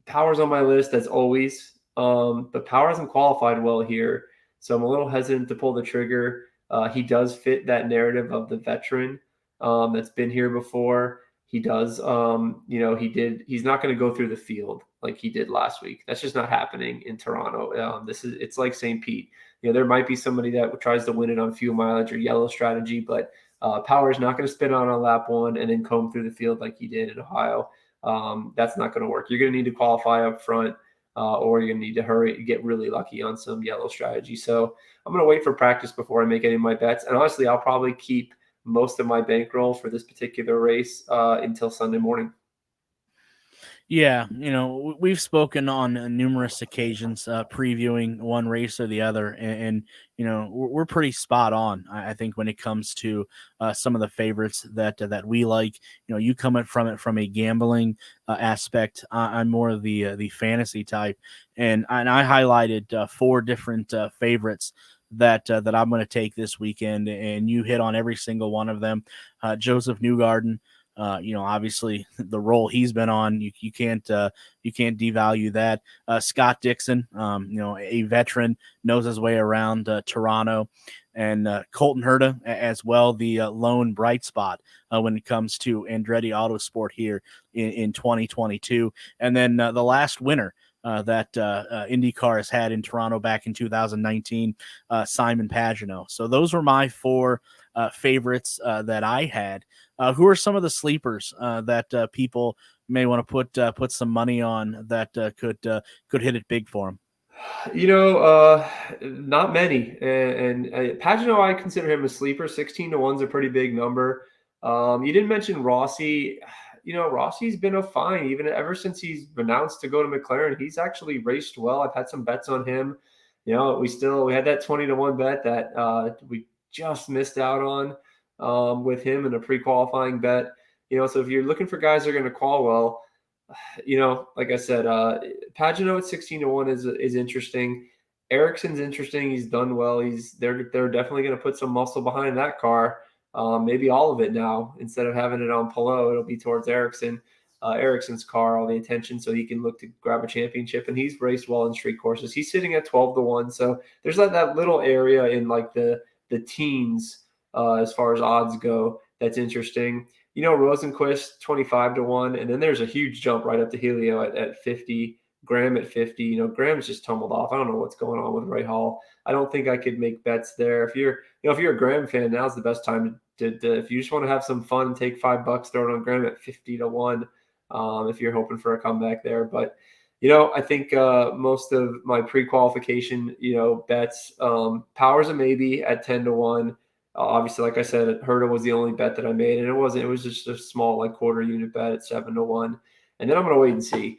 Power's on my list as always, but Power hasn't qualified well here. So I'm a little hesitant to pull the trigger. He does fit that narrative of the veteran that's been here before. He does, he's not going to go through the field like he did last week. That's just not happening in Toronto. It's like St. Pete. There might be somebody that tries to win it on fuel mileage or yellow strategy, but Power is not going to spin on lap one and then comb through the field like he did in Ohio. That's not going to work. You're going to need to qualify up front, or you're going to need to hurry, get really lucky on some yellow strategy. So I'm going to wait for practice before I make any of my bets. And honestly, I'll probably keep most of my bankroll for this particular race until Sunday morning. Yeah, we've spoken on numerous occasions previewing one race or the other, and we're pretty spot on. I think when it comes to some of the favorites that we like. You come from it from a gambling aspect. I'm more of the fantasy type, and I highlighted 4 different favorites that I'm going to take this weekend, and you hit on every single one of them. Joseph Newgarden. Obviously the role he's been on, you can't devalue that. Scott Dixon, a veteran, knows his way around Toronto, and Colton Herta as well, the lone bright spot when it comes to Andretti Autosport here in 2022. And then the last winner that IndyCar has had in Toronto back in 2019, Simon Pagino. So those were my 4 favorites that I had. Who are some of the sleepers that people may want to put some money on that could hit it big for them? Not many. And Pagino, I consider him a sleeper. 16-1 is a pretty big number. You didn't mention Rossi. Rossi's been a fine even ever since he's announced to go to McLaren. He's actually raced well. I've had some bets on him. We had that 20-1 bet that we just missed out on with him in a pre-qualifying bet. So if you're looking for guys that are going to qual well, like I said, Pagino at 16-1 is interesting. Ericsson's interesting. He's done well. They're definitely going to put some muscle behind that car. Maybe all of it now. Instead of having it on Palou, it'll be towards Ericsson's car, all the attention, so he can look to grab a championship. And he's raced well in street courses. He's sitting at 12-1. So there's that little area in like the teens as far as odds go. That's interesting. Rosenquist 25-1, and then there's a huge jump right up to Helio at 50. Graham at 50. Graham's just tumbled off. I don't know what's going on with Ray Hall. I don't think I could make bets there. If you're a Graham fan, now's the best time to if you just want to have some fun and take $5, throw it on Graham at 50-1. If you're hoping for a comeback there, but I think most of my pre-qualification, bets, Power's a maybe at 10-1. Obviously, like I said, Herta was the only bet that I made, and it was just a small quarter unit bet at 7-1. And then I'm going to wait and see.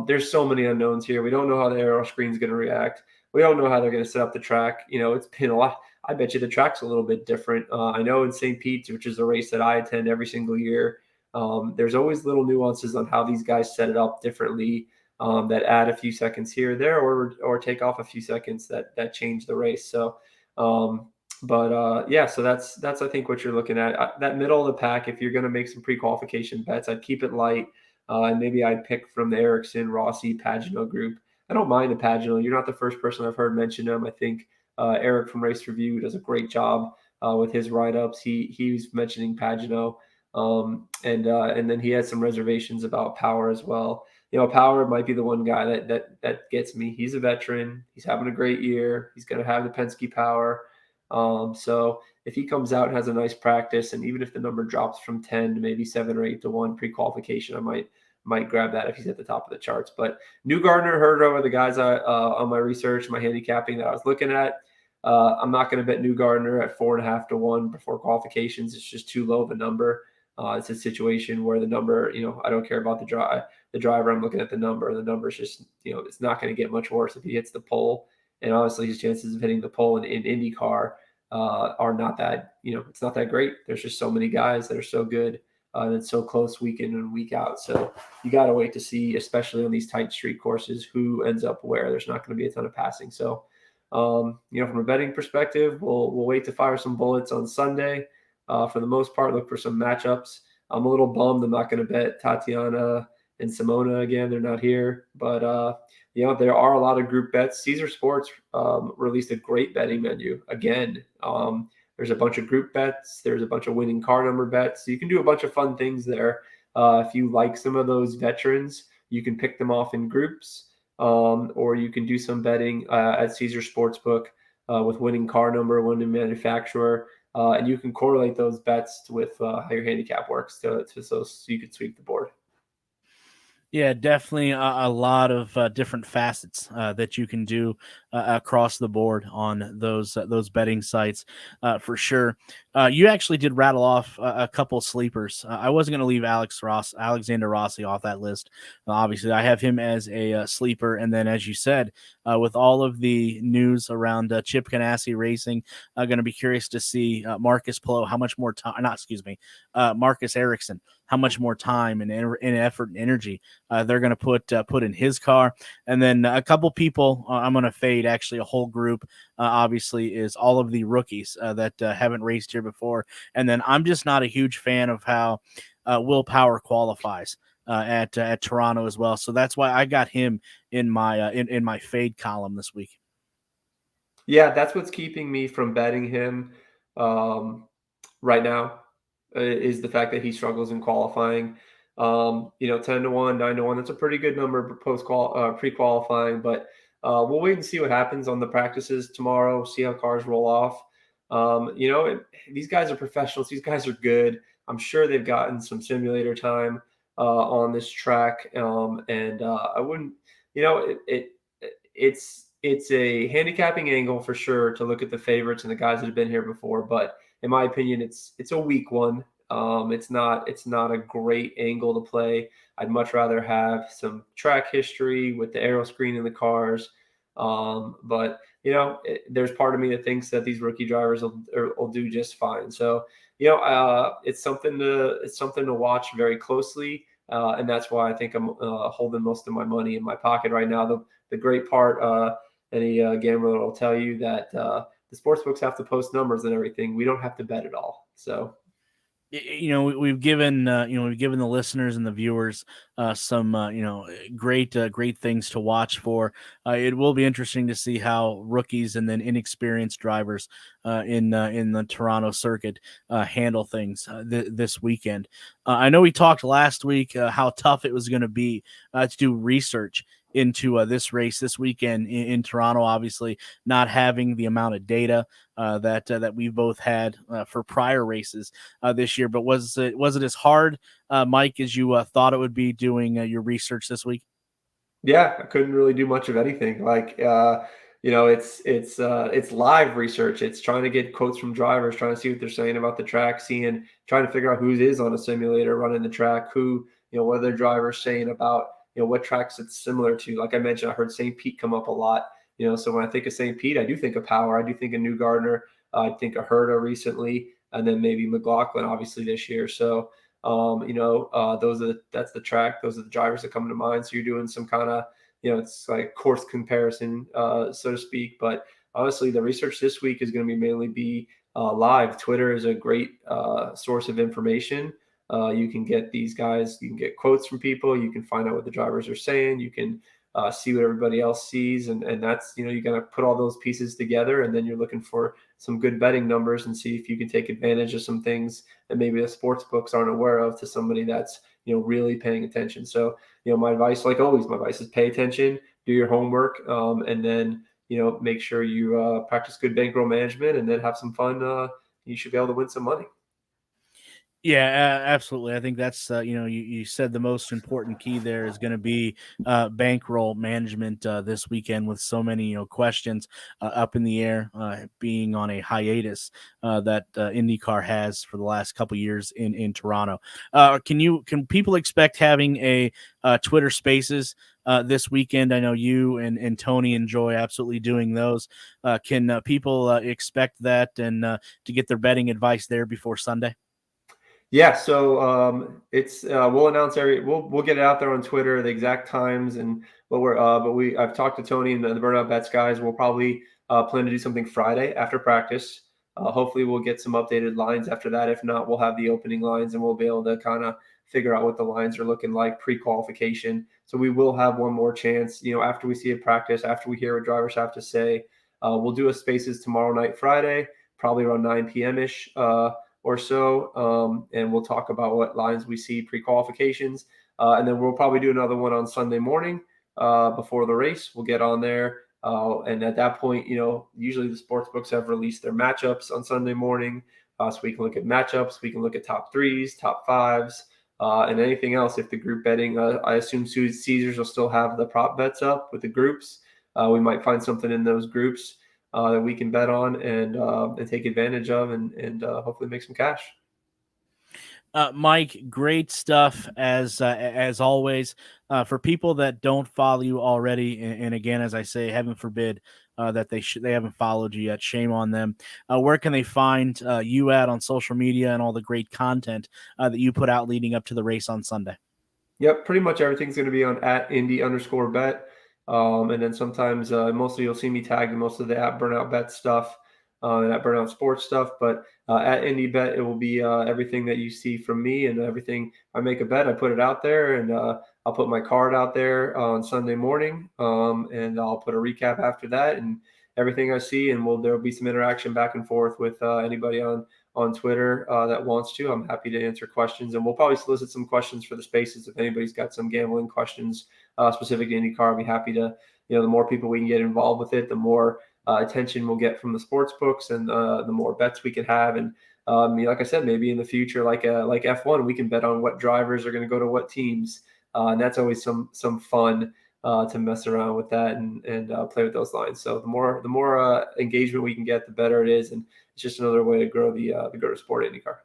There's so many unknowns here. We don't know how the aero screen's going to react. We don't know how they're going to set up the track. It's been a lot. I bet you the track's a little bit different. I know in St. Pete, which is a race that I attend every single year, there's always little nuances on how these guys set it up differently that add a few seconds here or there, or take off a few seconds that change the race. So, so that's I think what you're looking at. That middle of the pack, if you're going to make some pre-qualification bets, I'd keep it light. And maybe I'd pick from the Ericsson, Rossi, Pagino group. I don't mind the Pagino. You're not the first person I've heard mention him. I think Eric from Race Review does a great job with his write-ups. He was mentioning Pagino, and then he had some reservations about Power as well. Power might be the one guy that gets me. He's a veteran. He's having a great year. He's going to have the Penske power. So if he comes out and has a nice practice, and even if the number drops from 10 to maybe 7 or 8-1 pre-qualification, I might grab that if he's at the top of the charts. But Newgarden, Herder were the guys on my research, my handicapping that I was looking at. I'm not going to bet Newgarden at 4.5 to 1 before qualifications. It's just too low of a number. It's a situation where the number, I don't care about the driver. I'm looking at the number. The number is just, it's not going to get much worse if he hits the pole. And honestly, his chances of hitting the pole in IndyCar are not that, it's not that great. There's just so many guys that are so good and it's so close week in and week out. So you got to wait to see, especially on these tight street courses, who ends up where. There's not going to be a ton of passing. So, from a betting perspective, we'll wait to fire some bullets on Sunday. For the most part, look for some matchups. I'm a little bummed I'm not going to bet Tatiana and Simona again. They're not here. But, there are a lot of group bets. Caesar Sports released a great betting menu. Again, there's a bunch of group bets. There's a bunch of winning car number bets. So you can do a bunch of fun things there. If you like some of those veterans, you can pick them off in groups. Or you can do some betting at Caesar Sportsbook with winning car number, winning manufacturer. And you can correlate those bets with how your handicap works so you can sweep the board. Yeah, definitely a lot of different facets that you can do across the board on those betting sites for sure. You actually did rattle off a couple sleepers. I wasn't going to leave Alexander Rossi off that list. Obviously, I have him as a sleeper. And then, as you said, with all of the news around Chip Ganassi Racing, I'm going to be curious to see Marcus Palou, how much more time, Marcus Ericsson, how much more time and effort and energy they're going to put in his car. And then a couple people I'm going to fade, actually a whole group, obviously, is all of the rookies that haven't raced here before. And then I'm just not a huge fan of how Will Power qualifies at Toronto as well. So that's why I got him in my in my fade column this week. Yeah, that's what's keeping me from betting him right now. Is the fact that he struggles in qualifying. 10 to 1, 9 to 1. That's a pretty good number pre-qualifying, but we'll wait and see what happens on the practices tomorrow, see how cars roll off. These guys are professionals. These guys are good. I'm sure they've gotten some simulator time on this track. I wouldn't, it's a handicapping angle for sure to look at the favorites and the guys that have been here before, but in my opinion, it's a weak one. It's not a great angle to play. I'd much rather have some track history with the aero screen in the cars. But there's part of me that thinks that these rookie drivers will do just fine. So it's something to watch very closely, and that's why I think I'm holding most of my money in my pocket right now. The great part, any gambler will tell you that. The sports books have to post numbers and everything. We don't have to bet at all. So, we've given the listeners and the viewers some great things to watch for. It will be interesting to see how rookies and then inexperienced drivers in the Toronto circuit handle things this weekend. I know we talked last week how tough it was going to be to do research into this race this weekend in Toronto, obviously not having the amount of data that we've both had for prior races this year. But was it as hard, Mike, as you thought it would be doing your research this week? Yeah, I couldn't really do much of anything. It's live research. It's trying to get quotes from drivers, trying to see what they're saying about the track, trying to figure out who is on a simulator running the track, what are their drivers saying about, what tracks it's similar to. Like I mentioned, I heard St. Pete come up a lot. So when I think of St. Pete, I do think of Power. I do think of Newgarden. I think of Herta recently, and then maybe McLaughlin, obviously this year. So, that's the track. Those are the drivers that come to mind. So you're doing some kind of, it's like course comparison, so to speak. But honestly, the research this week is going to mainly be live. Twitter is a great source of information. You can get these guys, you can get quotes from people, you can find out what the drivers are saying, you can see what everybody else sees. And that's, you got to put all those pieces together, and then you're looking for some good betting numbers and see if you can take advantage of some things that maybe the sports books aren't aware of to somebody that's, really paying attention. So, my advice, like always, is pay attention, do your homework, and then, make sure you practice good bankroll management and then have some fun. You should be able to win some money. Yeah, absolutely. I think that's you said the most important key there is going to be bankroll management this weekend with so many questions up in the air, being on a hiatus that IndyCar has for the last couple years in Toronto. Can people expect having a Twitter Spaces this weekend? I know you and Tony enjoy absolutely doing those. Can people expect that and to get their betting advice there before Sunday? Yeah, so it's we'll announce we'll get it out there on Twitter, the exact times and what we're I've talked to Tony and the Burnout Bets guys. We'll probably plan to do something Friday after practice. Hopefully we'll get some updated lines after that. If not, we'll have the opening lines and we'll be able to kind of figure out what the lines are looking like pre-qualification. So we will have one more chance, after we see a practice, after we hear what drivers have to say. We'll do a Spaces tomorrow night, Friday, probably around 9 p.m. ish. Or so, and we'll talk about what lines we see pre-qualifications, and then we'll probably do another one on Sunday morning before the race. We'll get on there, and at that point, usually the sports books have released their matchups on Sunday morning, so we can look at matchups, we can look at top threes, top fives, and anything else. If the group betting, I assume Caesars will still have the prop bets up with the groups. We might find something in those groups that we can bet on and take advantage of and hopefully make some cash. Mike, great stuff as always. For people that don't follow you already, and again, as I say, heaven forbid that they haven't followed you yet. Shame on them. Where can they find you at on social media and all the great content that you put out leading up to the race on Sunday? Yep, pretty much everything's going to be on @Indy_bet. And then sometimes, mostly you'll see me tagged in most of the @Burnout Bet stuff and @Burnout Sports stuff. But @IndyBet, it will be everything that you see from me and everything. I make a bet, I put it out there, and I'll put my card out there on Sunday morning, and I'll put a recap after that and everything I see. And there'll be some interaction back and forth with anybody on Twitter that wants to. I'm happy to answer questions, and we'll probably solicit some questions for the Spaces if anybody's got some gambling questions specific to IndyCar. I'll be happy to. The more people we can get involved with it, the more attention we'll get from the sports books, and the more bets we can have. And like I said, maybe in the future, like F1, we can bet on what drivers are going to go to what teams, and that's always some fun to mess around with that and play with those lines. So the more engagement we can get, the better it is, and it's just another way to grow the sport at IndyCar.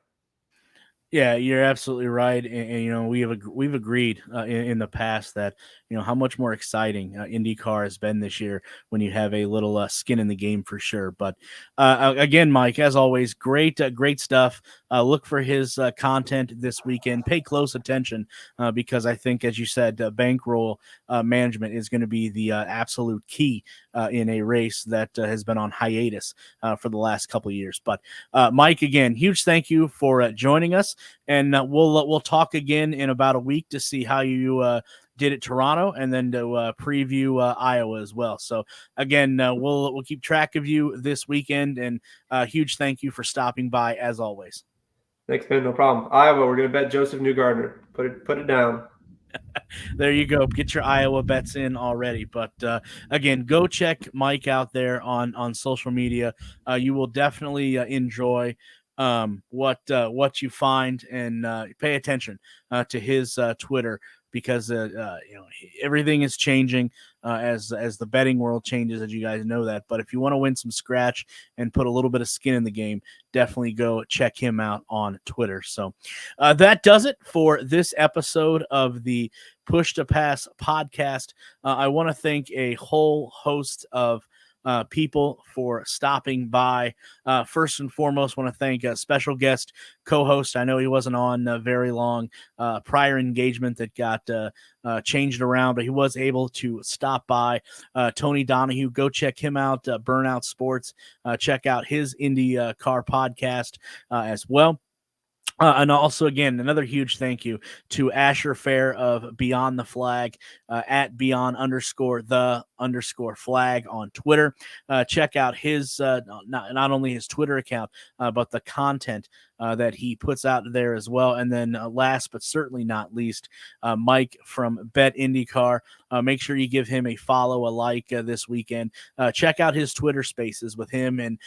Yeah, you're absolutely right, and we've agreed in the past that how much more exciting IndyCar has been this year when you have a little skin in the game for sure. But again, Mike, as always, great stuff. Look for his content this weekend. Pay close attention because I think, as you said, bankroll management is going to be the absolute key in a race that has been on hiatus for the last couple of years. But Mike, again, huge thank you for joining us. And we'll talk again in about a week to see how you did at Toronto, and then to preview Iowa as well. So again, we'll keep track of you this weekend, and huge thank you for stopping by as always. Thanks, man. No problem. Iowa, we're going to bet Joseph Newgarden. Put it down. There you go. Get your Iowa bets in already. But again, go check Mike out there on social media. You will definitely enjoy what you find, and pay attention to his Twitter, because everything is changing as the betting world changes, as you guys know that. But if you want to win some scratch and put a little bit of skin in the game, definitely go check him out on Twitter. So that does it for this episode of the Push to Pass podcast. I want to thank a whole host of people for stopping by. First and foremost, want to thank a special guest co-host. I know he wasn't on very long, prior engagement that got changed around, but he was able to stop by. Tony Donohue, go check him out. Burnout Sports, check out his IndyCar podcast as well. And also, again, another huge thank you to Asher Fair of Beyond the Flag, at Beyond_the_flag on Twitter. Check out his not only his Twitter account, but the content that he puts out there as well. And then last but certainly not least, Mike from BetIndyCar. Make sure you give him a follow, a like this weekend. Check out his Twitter Spaces with him and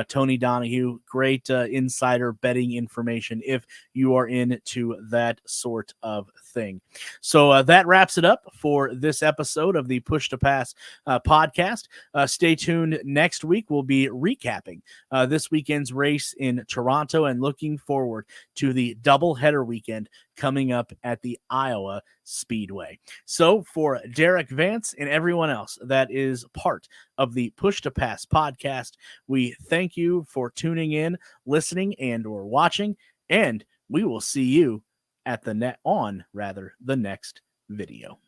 Tony Donohue. Great insider betting information if you are into that sort of thing. So that wraps it up for this episode of the Push to Pass podcast. Stay tuned. Next week, we'll be recapping this weekend's race in Toronto and looking forward to the doubleheader weekend coming up at the Iowa Speedway. So for Derik Vance and everyone else that is part of the Push to Pass podcast, we thank you for tuning in, listening, and or watching, and we will see you at the next video.